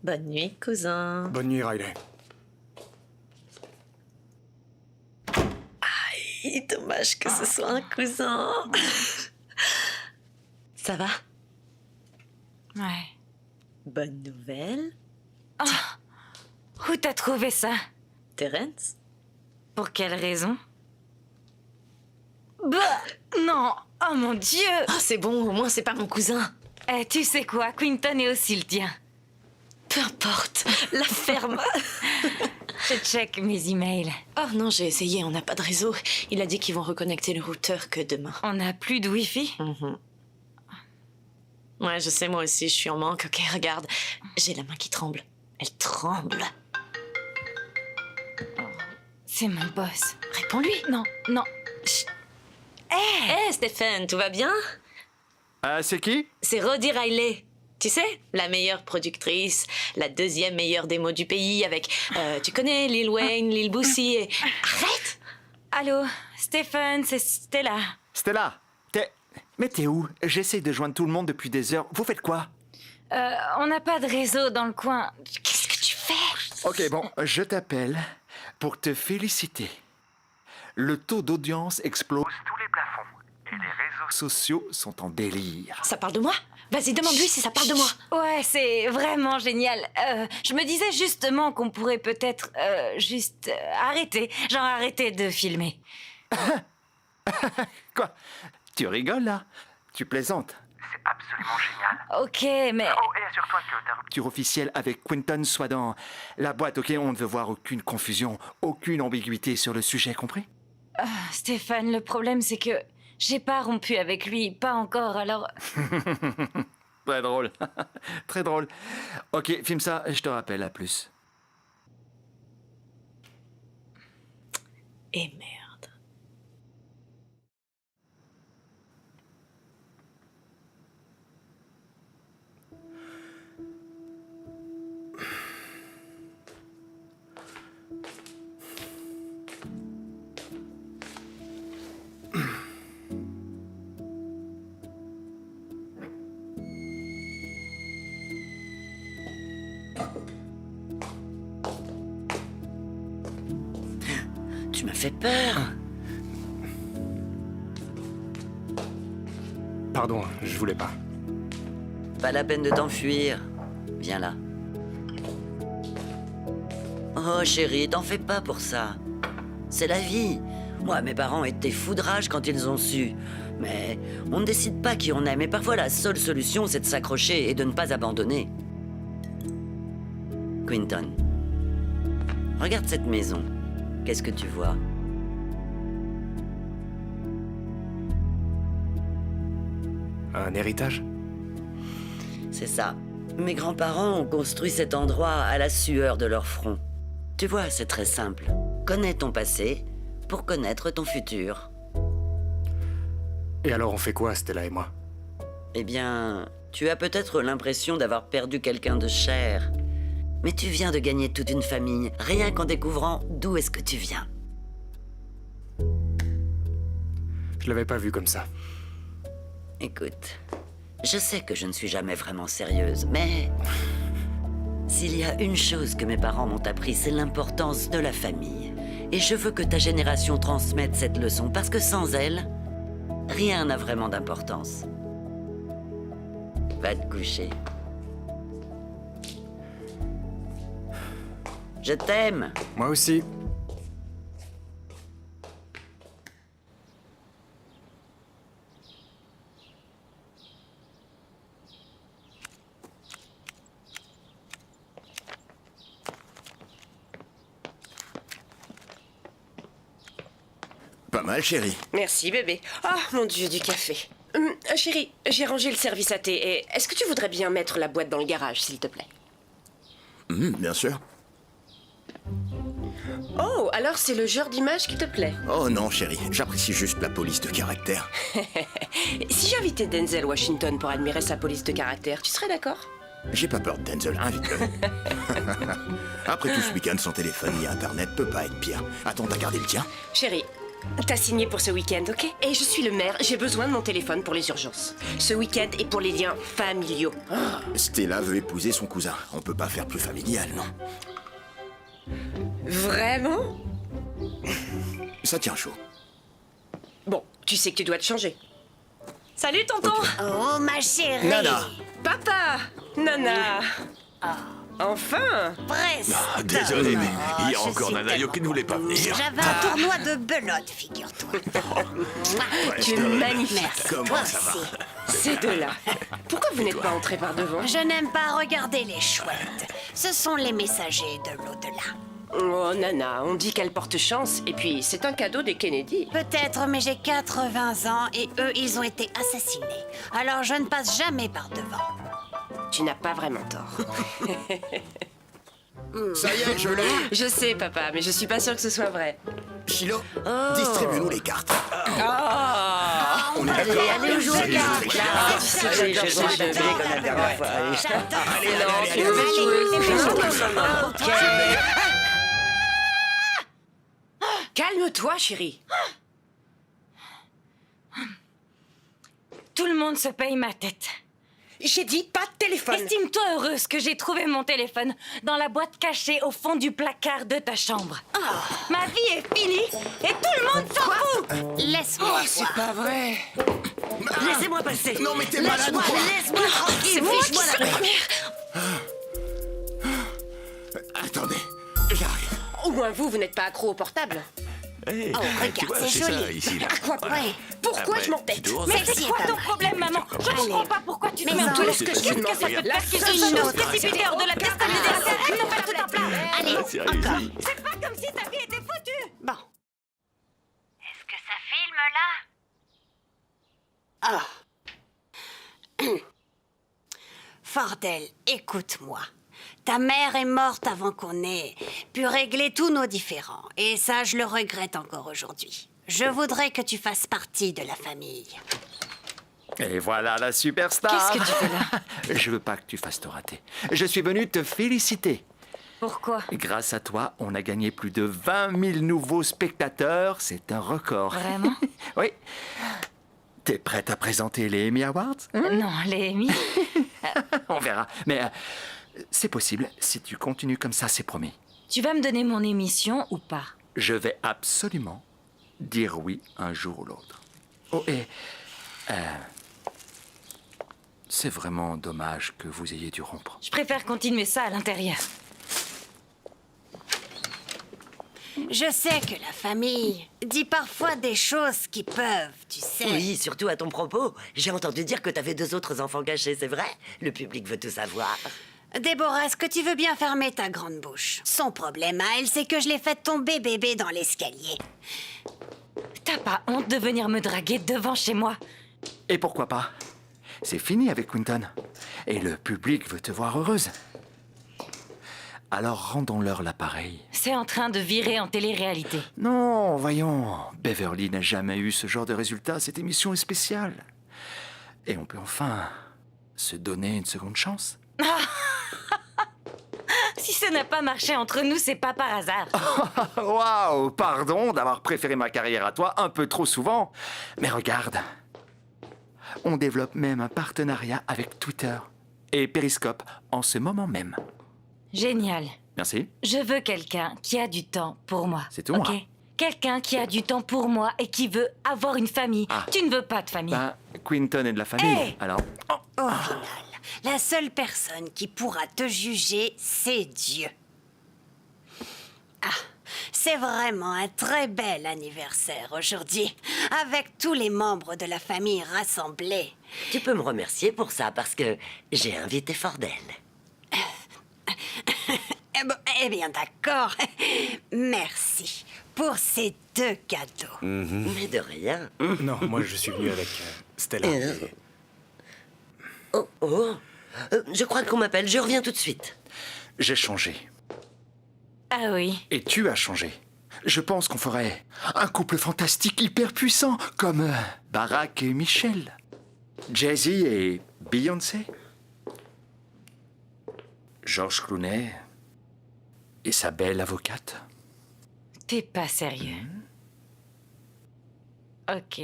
Bonne nuit, cousin. Bonne nuit, Riley. Aïe, dommage que ce soit un cousin. Ça va? Ouais. Bonne nouvelle. Où t'as trouvé ça? Terence? Pour quelle raison? Bah, non! Oh mon Dieu! Oh, c'est bon, au moins c'est pas mon cousin. Eh, tu sais quoi? Quinton est aussi le tien. Peu importe, la ferme. Je check mes emails. Oh non, j'ai essayé, on n'a pas de réseau. Il a dit qu'ils vont reconnecter le routeur que demain. On n'a plus de Wi-Fi? Ouais, je sais, moi aussi, je suis en manque. Ok, regarde, j'ai la main qui tremble. Elle tremble. C'est mon boss. Réponds-lui. Non, non. Hé, Stéphane, tout va bien? C'est qui? C'est Roddy Riley. Tu sais, la meilleure productrice, la deuxième meilleure démo du pays avec, tu connais, Lil Wayne, Lil Boosie et... Arrête! Allô, Stéphane, c'est Stella. Stella, mais t'es où? J'essaye de joindre tout le monde depuis des heures. Vous faites quoi? On n'a pas de réseau dans le coin. Qu'est-ce que tu fais? Ok, bon, je t'appelle pour te féliciter. Le taux d'audience explose tous les plafonds et les réseaux sociaux sont en délire. Ça parle de moi? Vas-y, demande-lui si ça parle de moi. Ouais, c'est vraiment génial. Je me disais justement qu'on pourrait peut-être juste arrêter. Genre arrêter de filmer. Quoi? Tu rigoles là? Tu plaisantes? C'est absolument génial. Ok, mais... Oh, et assure-toi que ta rupture officielle avec Quinton soit dans la boîte, ok? On ne veut voir aucune confusion, aucune ambiguïté sur le sujet, compris? Stéphane, le problème c'est que j'ai pas rompu avec lui, pas encore, alors... Très drôle. Très drôle. Ok, filme ça, je te rappelle, à plus. Et merde. Tu m'as fait peur. Pardon, je voulais pas. Pas la peine de t'enfuir. Viens là. Oh chérie, t'en fais pas pour ça. C'est la vie. Moi, mes parents étaient foudrages quand ils ont su. Mais on ne décide pas qui on aime. Et parfois, la seule solution, c'est de s'accrocher et de ne pas abandonner. Quinton, regarde cette maison. Qu'est-ce que tu vois? Un héritage? C'est ça. Mes grands-parents ont construit cet endroit à la sueur de leur front. Tu vois, c'est très simple. Connais ton passé pour connaître ton futur. Et alors on fait quoi, Stella et moi? Eh bien, tu as peut-être l'impression d'avoir perdu quelqu'un de cher. Mais tu viens de gagner toute une famille, rien qu'en découvrant d'où est-ce que tu viens. Je l'avais pas vu comme ça. Écoute, je sais que je ne suis jamais vraiment sérieuse, mais... s'il y a une chose que mes parents m'ont appris, c'est l'importance de la famille. Et je veux que ta génération transmette cette leçon, parce que sans elle, rien n'a vraiment d'importance. Va te coucher. Je t'aime. Moi aussi. Pas mal, chérie. Merci, bébé. Oh, mon Dieu, du café. Chérie, j'ai rangé le service à thé. Et est-ce que tu voudrais bien mettre la boîte dans le garage, s'il te plaît? Bien sûr. Oh, alors c'est le genre d'image qui te plaît. Oh non, chérie, j'apprécie juste la police de caractère. Si j'invitais Denzel Washington pour admirer sa police de caractère, tu serais d'accord? J'ai pas peur de Denzel, invite-le. Après tout ce week-end, sans téléphone et Internet peut pas être pire. Attends, t'as gardé le tien? Chérie, t'as signé pour ce week-end, ok? Et je suis le maire, j'ai besoin de mon téléphone pour les urgences. Ce week-end est pour les liens familiaux. Stella veut épouser son cousin. On peut pas faire plus familial, non? Vraiment? Ça tient chaud. Bon, tu sais que tu dois te changer. Salut, tonton. Oh, ma chérie. Nana! Papa! Nana! Enfin! Presque. Désolé, mais il y a je encore suis Nanayo qui ne voulait pas venir. J'avais un tournoi de belote, figure-toi. Tu es magnifique. Toi Comment ça va? aussi. Ces deux-là. Pourquoi vous n'êtes pas entrés par devant? Je n'aime pas regarder les chouettes. Ce sont les messagers de l'au-delà. Oh, Nana, on dit qu'elle porte chance, et puis c'est un cadeau des Kennedy. Peut-être, mais j'ai 80 ans et eux, ils ont été assassinés. Alors je ne passe jamais par devant. Tu n'as pas vraiment tort. Ça y est, je l'ai! Je sais, papa, mais je suis pas sûre que ce soit vrai. Chilo, distribue-nous les cartes. Oh, On est d'accord? allez, on joue à cartes. Tu sais que j'adore. comme la dernière fois. Calme-toi, chérie. Tout le monde se paye ma tête. J'ai dit pas de téléphone. Estime-toi heureuse que j'ai trouvé mon téléphone dans la boîte cachée au fond du placard de ta chambre. Ma vie est finie et tout le monde s'en fout. Laisse-moi C'est voir. pas vrai. Laissez-moi passer. Non, mais t'es malade ou quoi? Laisse-moi tranquille. C'est moi qui Fiche-moi la paix. Attendez, j'arrive. Au moins vous n'êtes pas accro au portable. Hey, Oh, regarde, tu vois, c'est ça, joli. ici, là. À quoi Voilà. Ouais. Pourquoi Après, je m'entête? tu tournes. Mais Celle-ci c'est est quoi pas ton mal. problème, maman? Je comprends pas pourquoi tu te mets en tout Qu'est-ce ce que que je tu dis que ça regardes? peut te faire quelque Une chose. autre. Précipiteur de la déstabilisation. Elle nous fait tout en plat. Allez, C'est encore. réussi. C'est pas comme si ta vie était foutue. Bon. Est-ce que ça filme là? Oh. Fordel, écoute-moi. Ta mère est morte avant qu'on ait pu régler tous nos différends. Et ça, je le regrette encore aujourd'hui. Je voudrais que tu fasses partie de la famille. Et voilà la superstar. Qu'est-ce que tu fais là? Je veux pas que tu fasses te rater. Je suis venu te féliciter. Pourquoi? Grâce à toi, on a gagné plus de 20 000 nouveaux spectateurs. C'est un record. Vraiment? Oui. T'es prête à présenter les Emmy Awards? Non, les Emmy. On verra. Mais c'est possible. Si tu continues comme ça, c'est promis. Tu vas me donner mon émission ou pas? Je vais absolument dire oui un jour ou l'autre. Oh, et... c'est vraiment dommage que vous ayez dû rompre. Je préfère continuer ça à l'intérieur. Je sais que la famille dit parfois des choses qui peuvent, tu sais. Oui, surtout à ton propos. J'ai entendu dire que t'avais 2 autres enfants cachés, c'est vrai? Le public veut tout savoir. Déborah, est-ce que tu veux bien fermer ta grande bouche? Son problème à elle, c'est que je l'ai fait tomber bébé dans l'escalier. T'as pas honte de venir me draguer devant chez moi? Et pourquoi pas? C'est fini avec Quinton. Et le public veut te voir heureuse. Alors rendons-leur l'appareil. C'est en train de virer en télé-réalité. Non, voyons. Beverly n'a jamais eu ce genre de résultat. Cette émission est spéciale. Et on peut enfin se donner une seconde chance. Si ça n'a pas marché entre nous, c'est pas par hasard. Waouh, pardon d'avoir préféré ma carrière à toi un peu trop souvent. Mais regarde, on développe même un partenariat avec Twitter et Periscope en ce moment même. Génial. Merci. Je veux quelqu'un qui a du temps pour moi. C'est tout, ok? moi. Quelqu'un qui a du temps pour moi et qui veut avoir une famille. Ah. Tu ne veux pas de famille. Ben, Quinton est de la famille. Hey. Alors, Au final, la seule personne qui pourra te juger, c'est Dieu. Ah, c'est vraiment un très bel anniversaire aujourd'hui, avec tous les membres de la famille rassemblés. Tu peux me remercier pour ça parce que j'ai invité Fordel. Eh bien, d'accord. Merci pour ces 2 cadeaux. Mais de rien. Non, moi je suis venu avec Stella. Je crois qu'on m'appelle, je reviens tout de suite. J'ai changé. Ah oui. Et tu as changé. Je pense qu'on ferait un couple fantastique hyper puissant, comme Barack et Michelle. Jay-Z et Beyoncé. George Clooney et sa belle avocate. T'es pas sérieux. Ok,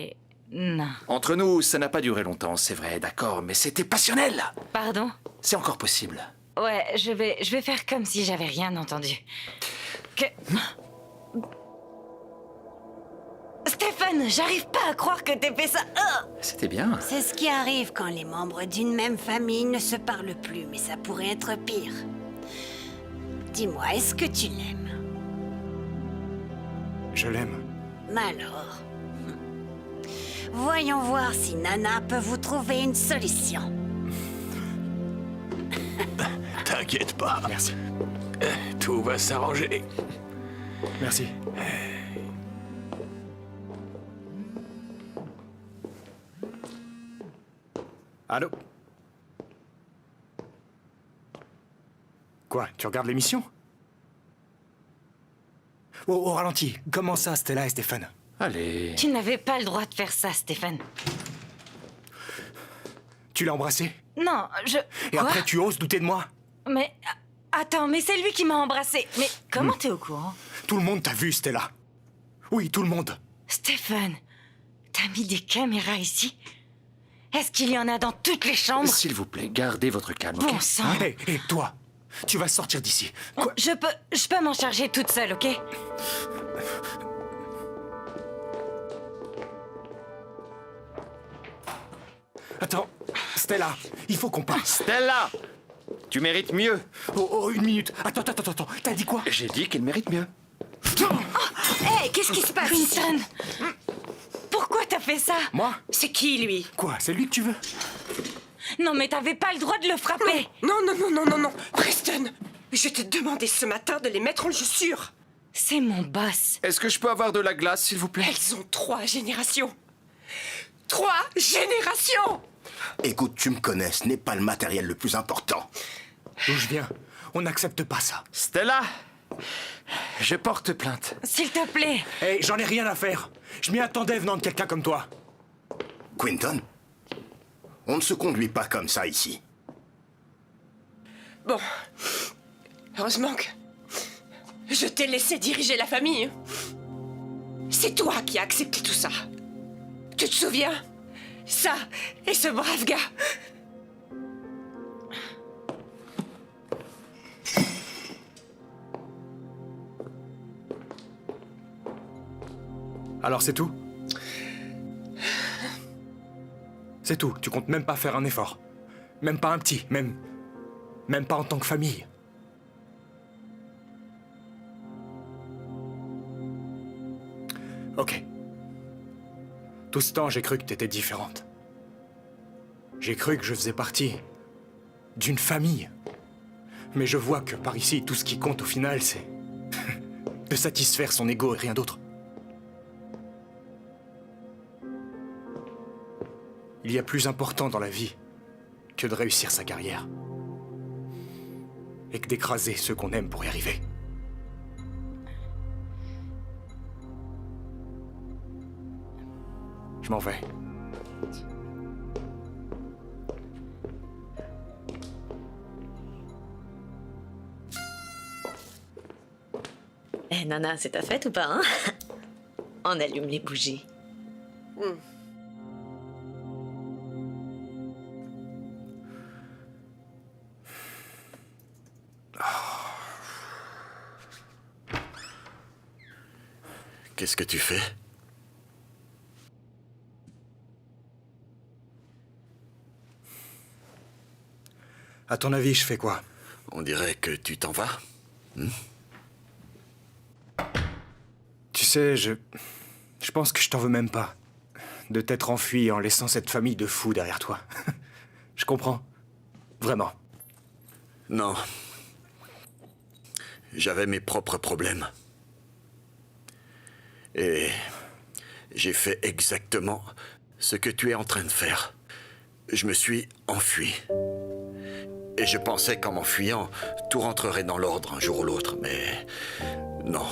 non. Entre nous, ça n'a pas duré longtemps, c'est vrai, d'accord, mais c'était passionnel. Pardon? C'est encore possible. Ouais, je vais faire comme si j'avais rien entendu. Que... Stéphane, j'arrive pas à croire que t'aies fait ça. C'était bien. C'est ce qui arrive quand les membres d'une même famille ne se parlent plus, mais ça pourrait être pire. Dis-moi, est-ce que tu l'aimes? Je l'aime. Alors, voyons voir si Nana peut vous trouver une solution. T'inquiète pas. Merci. Tout va s'arranger. Merci. Allô? Quoi? Tu regardes l'émission? Au ralenti. Comment ça, Stella et Stéphane? Allez. Tu n'avais pas le droit de faire ça, Stéphane. Tu l'as embrassé? Non, je... Et après, tu oses douter de moi? Mais... Attends, mais c'est lui qui m'a embrassé. Mais comment t'es au courant? Tout le monde t'a vu, Stella. Oui, tout le monde. Stéphane, t'as mis des caméras ici? Est-ce qu'il y en a dans toutes les chambres? S'il vous plaît, gardez votre calme, Bon ok? sang. Hé, toi, tu vas sortir d'ici. Je peux m'en charger toute seule, ok? Attends, Stella, il faut qu'on passe. Stella! Tu mérites mieux. Oh, une minute. Attends. T'as dit quoi? J'ai dit qu'elle mérite mieux. Hé, qu'est-ce qui se passe? Quinton! Pourquoi t'as fait ça? Moi? C'est qui, lui? Quoi? C'est lui que tu veux? Non, mais t'avais pas le droit de le frapper! Non. Preston, je t'ai demandé ce matin de les mettre en chaussures. C'est mon boss. Est-ce que je peux avoir de la glace, s'il vous plaît? Elles ont 3 générations. 3 générations! Écoute, tu me connais, ce n'est pas le matériel le plus important. D'où je viens, on n'accepte pas ça. Stella! Je porte plainte. S'il te plaît. Hé, j'en ai rien à faire. Je m'y attendais venant de quelqu'un comme toi. Quinton, on ne se conduit pas comme ça ici. Bon, heureusement que je t'ai laissé diriger la famille. C'est toi qui as accepté tout ça. Tu te souviens? Ça et ce brave gars. Alors c'est tout? C'est tout, tu comptes même pas faire un effort. Même pas un petit, même pas en tant que famille. Ok. Tout ce temps, j'ai cru que t'étais différente. J'ai cru que je faisais partie d'une famille. Mais je vois que par ici, tout ce qui compte au final, c'est de satisfaire son ego et rien d'autre. Il y a plus important dans la vie que de réussir sa carrière. Et que d'écraser ceux qu'on aime pour y arriver. Je m'en vais. Eh, Nana, c'est ta fête ou pas, hein? On allume les bougies. Qu'est-ce que tu fais? À ton avis, je fais quoi? On dirait que tu t'en vas. Tu sais, je pense que je t'en veux même pas. De t'être enfui en laissant cette famille de fous derrière toi. Je comprends. Vraiment. Non. J'avais mes propres problèmes. Et j'ai fait exactement ce que tu es en train de faire. je me suis enfui. Et je pensais qu'en m'enfuyant, tout rentrerait dans l'ordre un jour ou l'autre, mais non.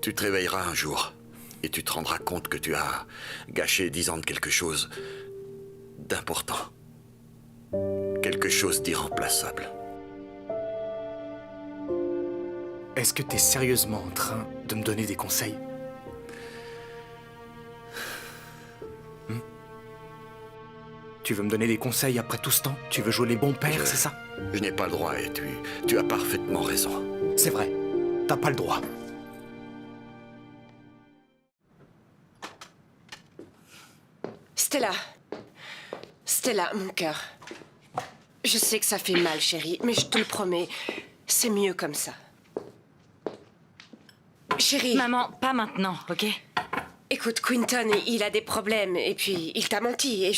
Tu te réveilleras un jour et tu te rendras compte que tu as gâché 10 ans de quelque chose d'important. Quelque chose d'irremplaçable. Est-ce que t'es sérieusement en train de me donner des conseils? Tu veux me donner des conseils après tout ce temps? Tu veux jouer les bons pères, c'est ça? Je n'ai pas le droit et tu as parfaitement raison. C'est vrai, t'as pas le droit. Stella. Stella, mon cœur. Je sais que ça fait mal, chérie, mais je te le promets, c'est mieux comme ça. Chérie. Maman, pas maintenant, ok? Écoute, Quinton, il a des problèmes, et puis il t'a menti, et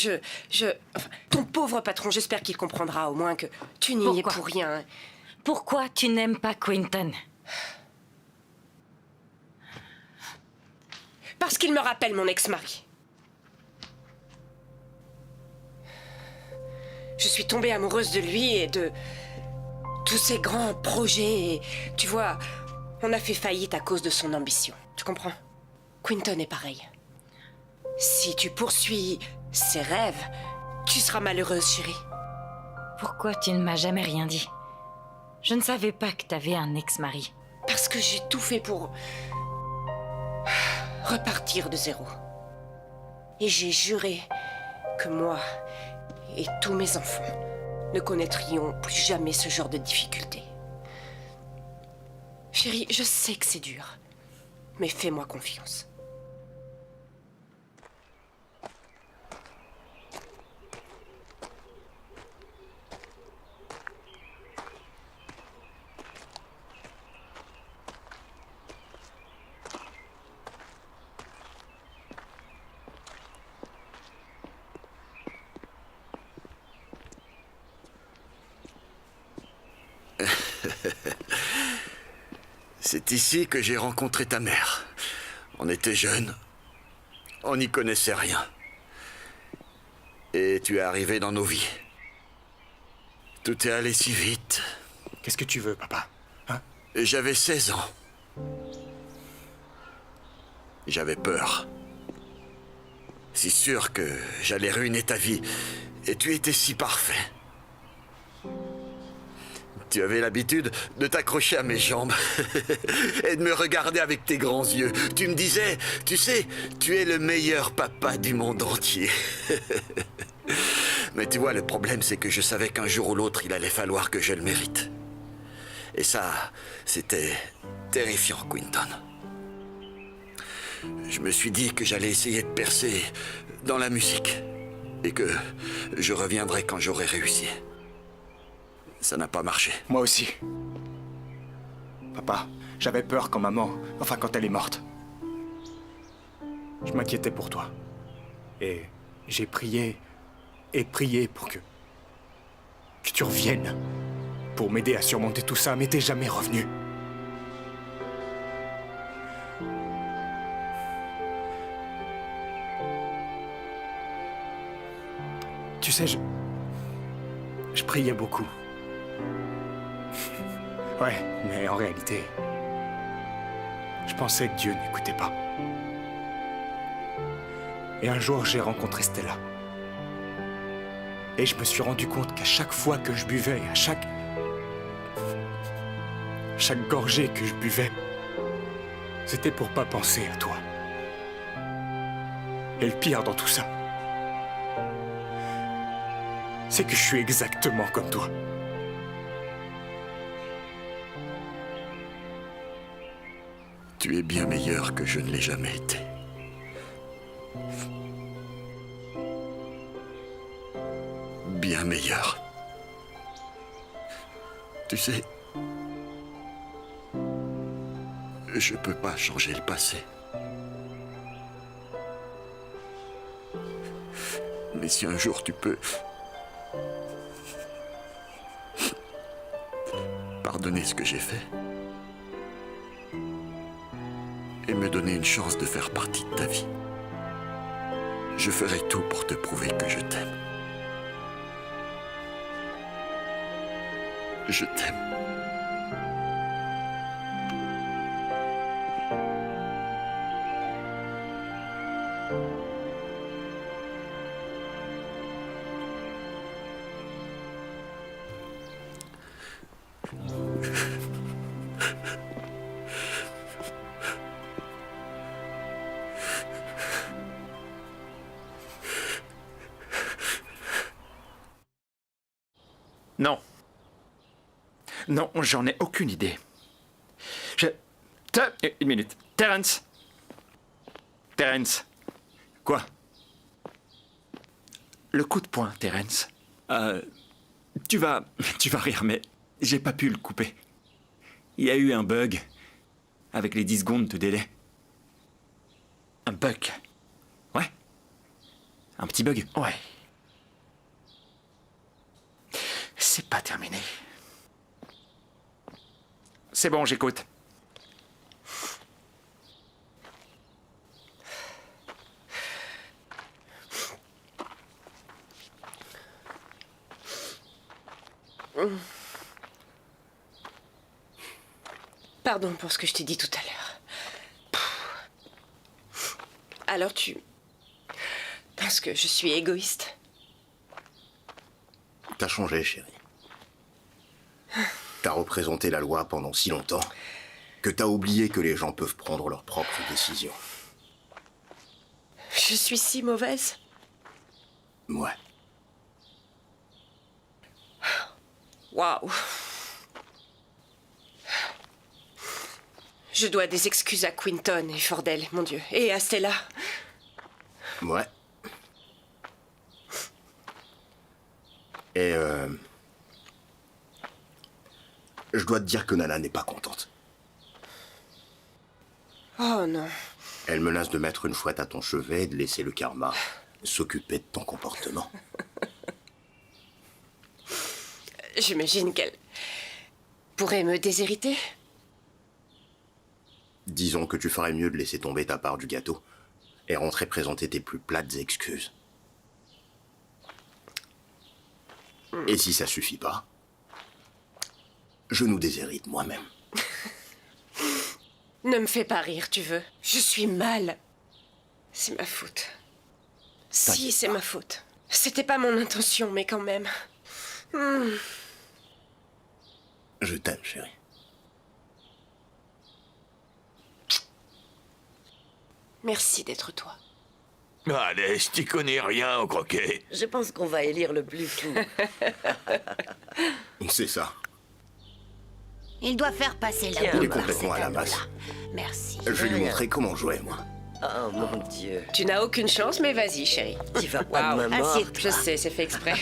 enfin, ton pauvre patron, j'espère qu'il comprendra au moins que tu n'y es pour rien. Pourquoi tu n'aimes pas Quinton? Parce qu'il me rappelle mon ex-mari. Je suis tombée amoureuse de lui et de tous ses grands projets, et tu vois, on a fait faillite à cause de son ambition, tu comprends? Quinton est pareil. Si tu poursuis ses rêves, tu seras malheureuse, chérie. Pourquoi tu ne m'as jamais rien dit? Je ne savais pas que t'avais un ex-mari. Parce que j'ai tout fait pour repartir de zéro. Et j'ai juré que moi et tous mes enfants ne connaîtrions plus jamais ce genre de difficultés. Chérie, je sais que c'est dur, mais fais-moi confiance. C'est ici que j'ai rencontré ta mère. On était jeunes. On n'y connaissait rien. Et tu es arrivé dans nos vies. Tout est allé si vite. Qu'est-ce que tu veux, papa? Hein? J'avais 16 ans. J'avais peur. Si sûr que j'allais ruiner ta vie. Et tu étais si parfait. Tu avais l'habitude de t'accrocher à mes jambes et de me regarder avec tes grands yeux. Tu me disais, tu sais, tu es le meilleur papa du monde entier. Mais tu vois, le problème, c'est que je savais qu'un jour ou l'autre, il allait falloir que je le mérite. Et ça, c'était terrifiant, Quinton. Je me suis dit que j'allais essayer de percer dans la musique et que je reviendrai quand j'aurai réussi. Ça n'a pas marché. Moi aussi. Papa, j'avais peur quand maman... Enfin, quand elle est morte. Je m'inquiétais pour toi. Et j'ai prié... et prié pour que tu reviennes. Pour m'aider à surmonter tout ça, mais t'es jamais revenu. Tu sais, je priais beaucoup. Ouais, mais en réalité, je pensais que Dieu n'écoutait pas. Et un jour, j'ai rencontré Stella. Et je me suis rendu compte qu'à chaque fois que je buvais, à chaque gorgée que je buvais, c'était pour pas penser à toi. Et le pire dans tout ça, c'est que je suis exactement comme toi. Tu es bien meilleur que je ne l'ai jamais été. Bien meilleur. Tu sais, je peux pas changer le passé. Mais si un jour tu peux pardonner ce que j'ai fait et me donner une chance de faire partie de ta vie, Je ferai tout pour te prouver que je t'aime. Je t'aime. Non. Non, j'en ai aucune idée. Une minute. Terence. Terence. Quoi? Le coup de poing, Terence. Tu vas rire, mais j'ai pas pu le couper. Il y a eu un bug avec les 10 secondes de délai. Un bug? Ouais. Un petit bug. Ouais. C'est pas terminé. C'est bon, j'écoute. Pardon pour ce que je t'ai dit tout à l'heure. Alors tu penses que je suis égoïste? T'as changé, chérie. T'as représenté la loi pendant si longtemps que t'as oublié que les gens peuvent prendre leurs propres décisions. Je suis si mauvaise? Ouais. Waouh. Je dois des excuses à Quinton et Fordel, mon Dieu. Et à Stella. Ouais. Et je dois te dire que Nana n'est pas contente. Oh non. Elle menace de mettre une fouette à ton chevet et de laisser le karma s'occuper de ton comportement. J'imagine qu'elle pourrait me déshériter. Disons que tu ferais mieux de laisser tomber ta part du gâteau et rentrer présenter tes plus plates excuses. Et si ça suffit pas, je nous déshérite moi-même. Ne me fais pas rire, tu veux. Je suis mal. C'est ma faute. Si, c'est ma faute. C'était pas mon intention, mais quand même. Je t'aime, chérie. Merci d'être toi. Allez, je t'y connais rien au croquet. Je pense qu'on va élire le plus fou. C'est ça. Il doit faire passer la Il est bombe, complètement à la cet masse. homme-là. Merci. Je vais lui montrer comment jouer, moi. Oh mon Dieu. Tu n'as aucune chance, mais vas-y, chérie. Tu vas pas me mordre. Assieds-toi. Je sais, c'est fait exprès.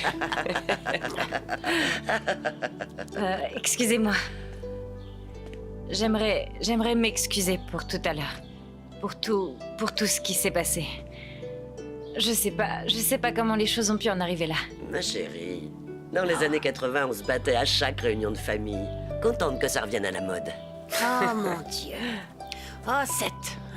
Excusez-moi. J'aimerais m'excuser pour tout à l'heure. Pour tout ce qui s'est passé. Je sais pas comment les choses ont pu en arriver là. Ma chérie, dans les années 80, on se battait à chaque réunion de famille. Contente que ça revienne à la mode. Oh mon Dieu. Oh,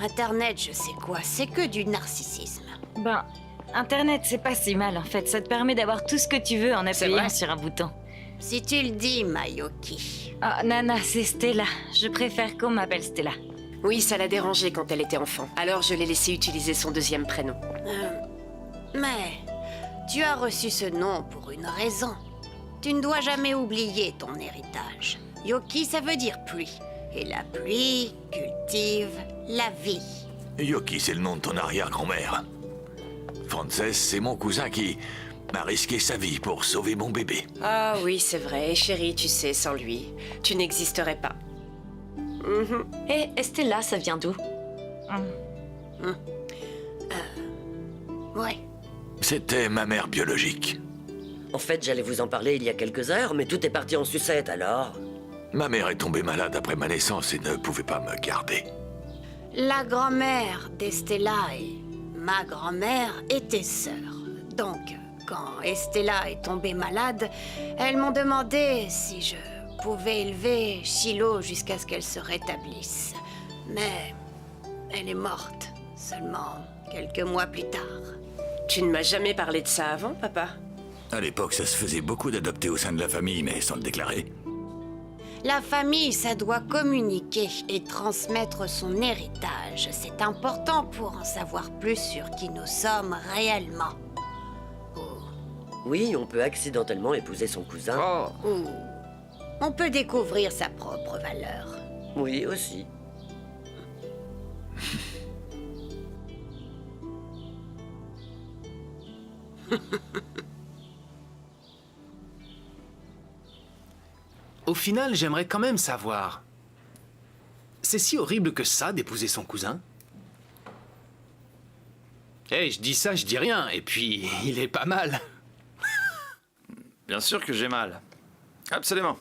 Internet, je sais quoi, c'est que du narcissisme. Ben, Internet, c'est pas si mal en fait. Ça te permet d'avoir tout ce que tu veux en appuyant sur un bouton. Si tu le dis, Mayoki. Oh, Nana, c'est Stella. Je préfère qu'on m'appelle Stella. Oui, ça l'a dérangée quand elle était enfant. Alors je l'ai laissé utiliser son deuxième prénom. Mais tu as reçu ce nom pour une raison. Tu ne dois jamais oublier ton héritage. Yoki, ça veut dire pluie. Et la pluie cultive la vie. Yoki, c'est le nom de ton arrière-grand-mère. Frances, c'est mon cousin qui m'a risqué sa vie pour sauver mon bébé. Ah oui, c'est vrai. Chérie, tu sais, sans lui, tu n'existerais pas. Et Estella, ça vient d'où? Ouais. C'était ma mère biologique. En fait, j'allais vous en parler il y a quelques heures, mais tout est parti en sucette alors. Ma mère est tombée malade après ma naissance et ne pouvait pas me garder. La grand-mère d'Estella et ma grand-mère étaient sœurs. Donc, quand Estella est tombée malade, elles m'ont demandé si je pouvais élever Shiloh jusqu'à ce qu'elle se rétablisse. Mais elle est morte seulement quelques mois plus tard. Tu ne m'as jamais parlé de ça avant, papa? À l'époque, ça se faisait beaucoup d'adopter au sein de la famille, mais sans le déclarer. La famille, ça doit communiquer et transmettre son héritage. C'est important pour en savoir plus sur qui nous sommes réellement. Oui, on peut accidentellement épouser son cousin. Ou on peut découvrir sa propre valeur. Oui, aussi. Au final, j'aimerais quand même savoir. C'est si horrible que ça d'épouser son cousin? Eh, je dis ça, je dis rien, et puis il est pas mal. Bien sûr que j'ai mal. Absolument.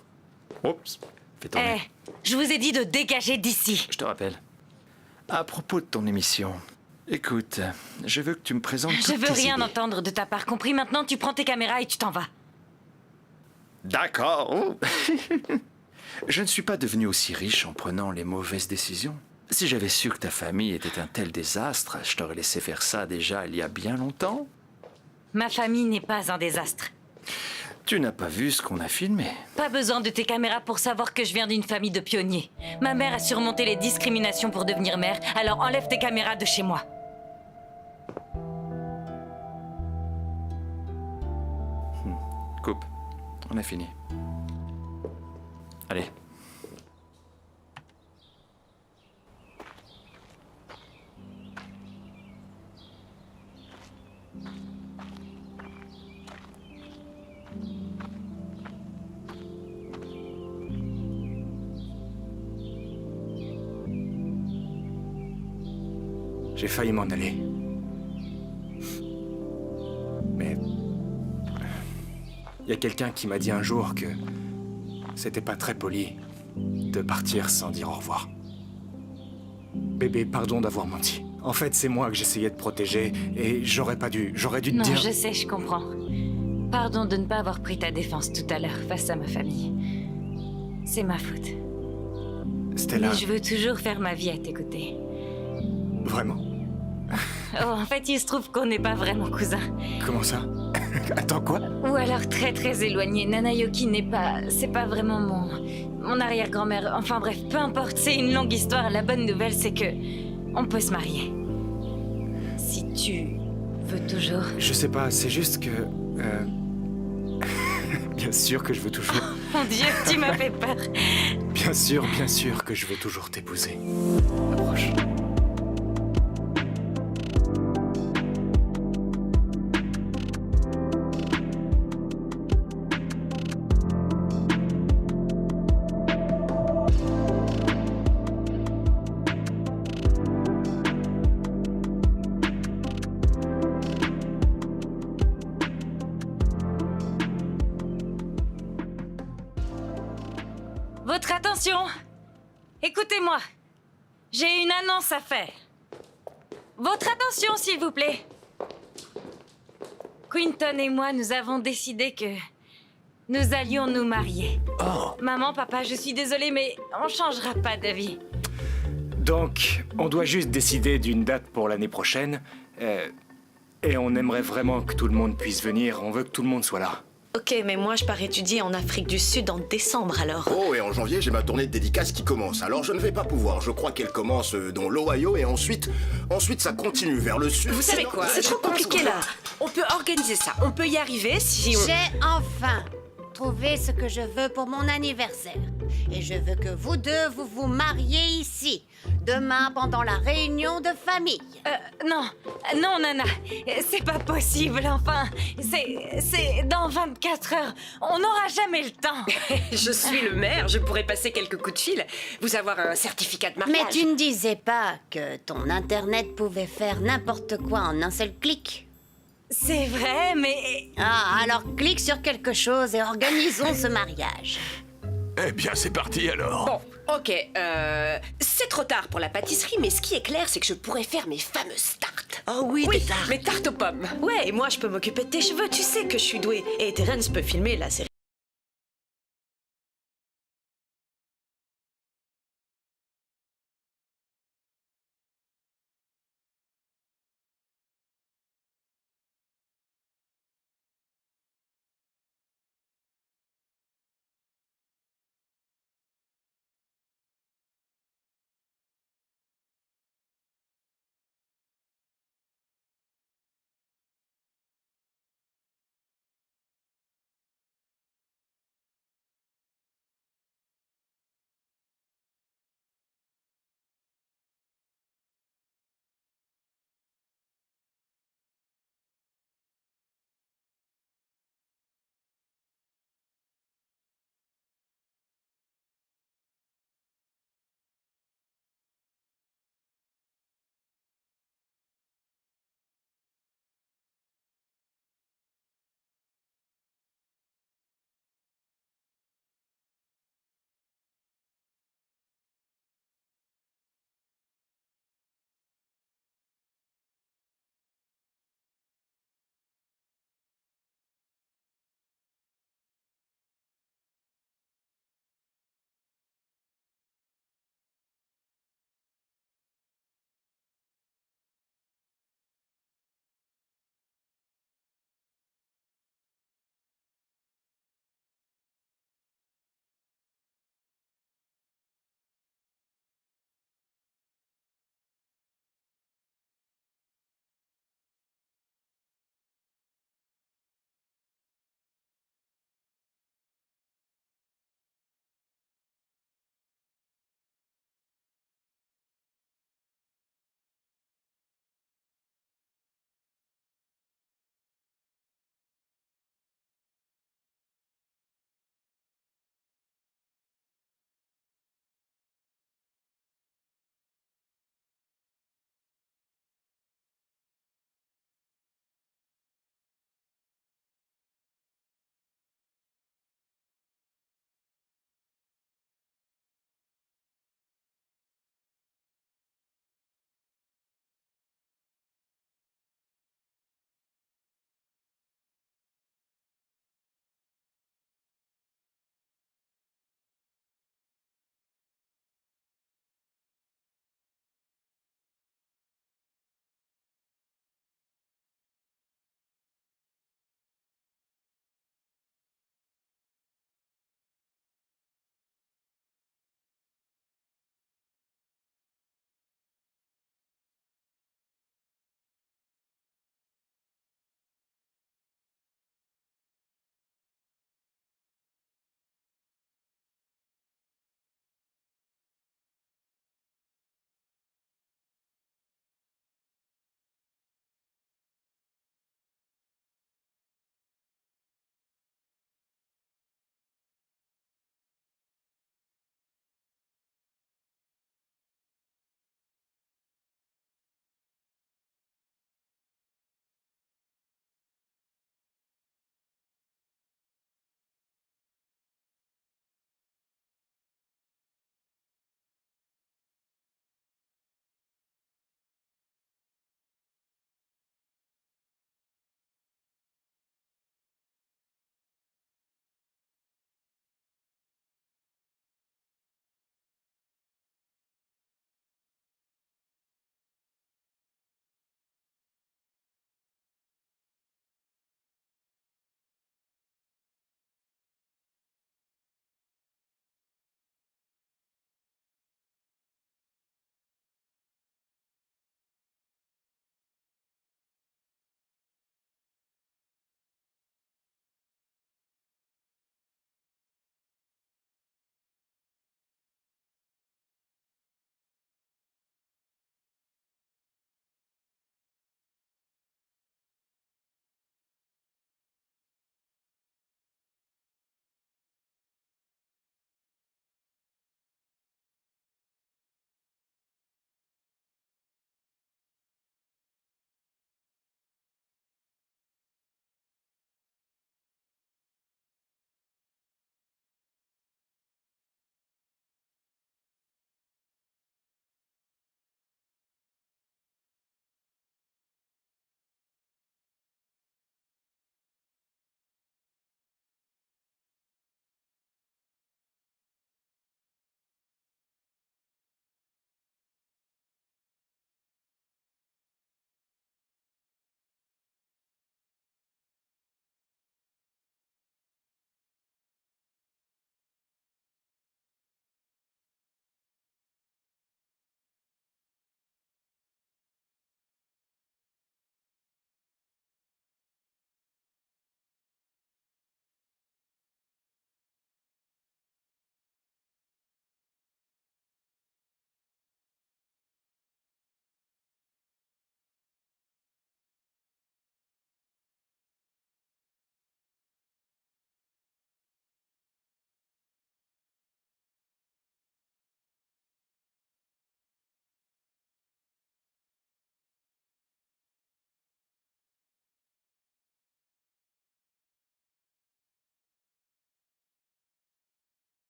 Oups, fais tourner. Je vous ai dit de dégager d'ici. Je te rappelle. À propos de ton émission, écoute, je veux que tu me présentes Je toutes veux tes rien idées. entendre de ta part, compris? Maintenant, tu prends tes caméras et tu t'en vas. D'accord. Oh. Je ne suis pas devenu aussi riche en prenant les mauvaises décisions. Si j'avais su que ta famille était un tel désastre, je t'aurais laissé faire ça déjà il y a bien longtemps. Ma famille n'est pas un désastre. Tu n'as pas vu ce qu'on a filmé. Pas besoin de tes caméras pour savoir que je viens d'une famille de pionniers. Ma mère a surmonté les discriminations pour devenir mère, alors enlève tes caméras de chez moi. Coupe. On a fini. Allez. J'ai failli m'en aller. Mais... il y a quelqu'un qui m'a dit un jour que c'était pas très poli de partir sans dire au revoir. Bébé, pardon d'avoir menti. En fait, c'est moi que j'essayais de protéger et j'aurais dû te Non, dire... je sais, je comprends. Pardon de ne pas avoir pris ta défense tout à l'heure face à ma famille. C'est ma faute. Stella... Mais je veux toujours faire ma vie à tes côtés. Vraiment? Oh, en fait, il se trouve qu'on n'est pas vraiment cousins. Comment ça? Attends, quoi? Ou alors très très éloignés. Nanayoki n'est pas... c'est pas vraiment mon arrière-grand-mère. Enfin bref, peu importe, c'est une longue histoire. La bonne nouvelle, c'est que... on peut se marier. Si tu veux toujours... Je sais pas, c'est juste que... bien sûr que je veux toujours... Mon Dieu, tu m'as fait peur. Bien sûr que je veux toujours t'épouser. Approche. Votre attention! Écoutez-moi. J'ai une annonce à faire. Votre attention, s'il vous plaît. Quinton et moi, nous avons décidé que nous allions nous marier. Oh. Maman, papa, je suis désolée, mais on changera pas d'avis. Donc, on doit juste décider d'une date pour l'année prochaine. Et on aimerait vraiment que tout le monde puisse venir. On veut que tout le monde soit là. Ok, mais moi je pars étudier en Afrique du Sud en décembre alors. Oh, et en janvier, j'ai ma tournée de dédicaces qui commence. Alors je ne vais pas pouvoir. Je crois qu'elle commence dans l'Ohio et ensuite ça continue vers le sud. Vous savez quoi? C'est trop compliqué là. On peut organiser ça. On peut y arriver si on... J'ai enfin trouvé ce que je veux pour mon anniversaire. Et je veux que vous deux, vous mariez ici. Demain, pendant la réunion de famille. Non, Nana. C'est pas possible, enfin. C'est dans 24 heures. On n'aura jamais le temps. Je suis le maire, je pourrais passer quelques coups de fil, vous avoir un certificat de mariage. Mais tu ne disais pas que ton Internet pouvait faire n'importe quoi en un seul clic. C'est vrai, mais... Ah, alors clique sur quelque chose et organisons ce mariage. Eh bien, c'est parti alors. Bon, ok, c'est trop tard pour la pâtisserie, mais ce qui est clair, c'est que je pourrais faire mes fameuses tartes. Oh oui, Oui, des tartes. mes tartes aux pommes. Ouais, et moi je peux m'occuper de tes cheveux, tu sais que je suis douée. Et Terence peut filmer la cérémonie.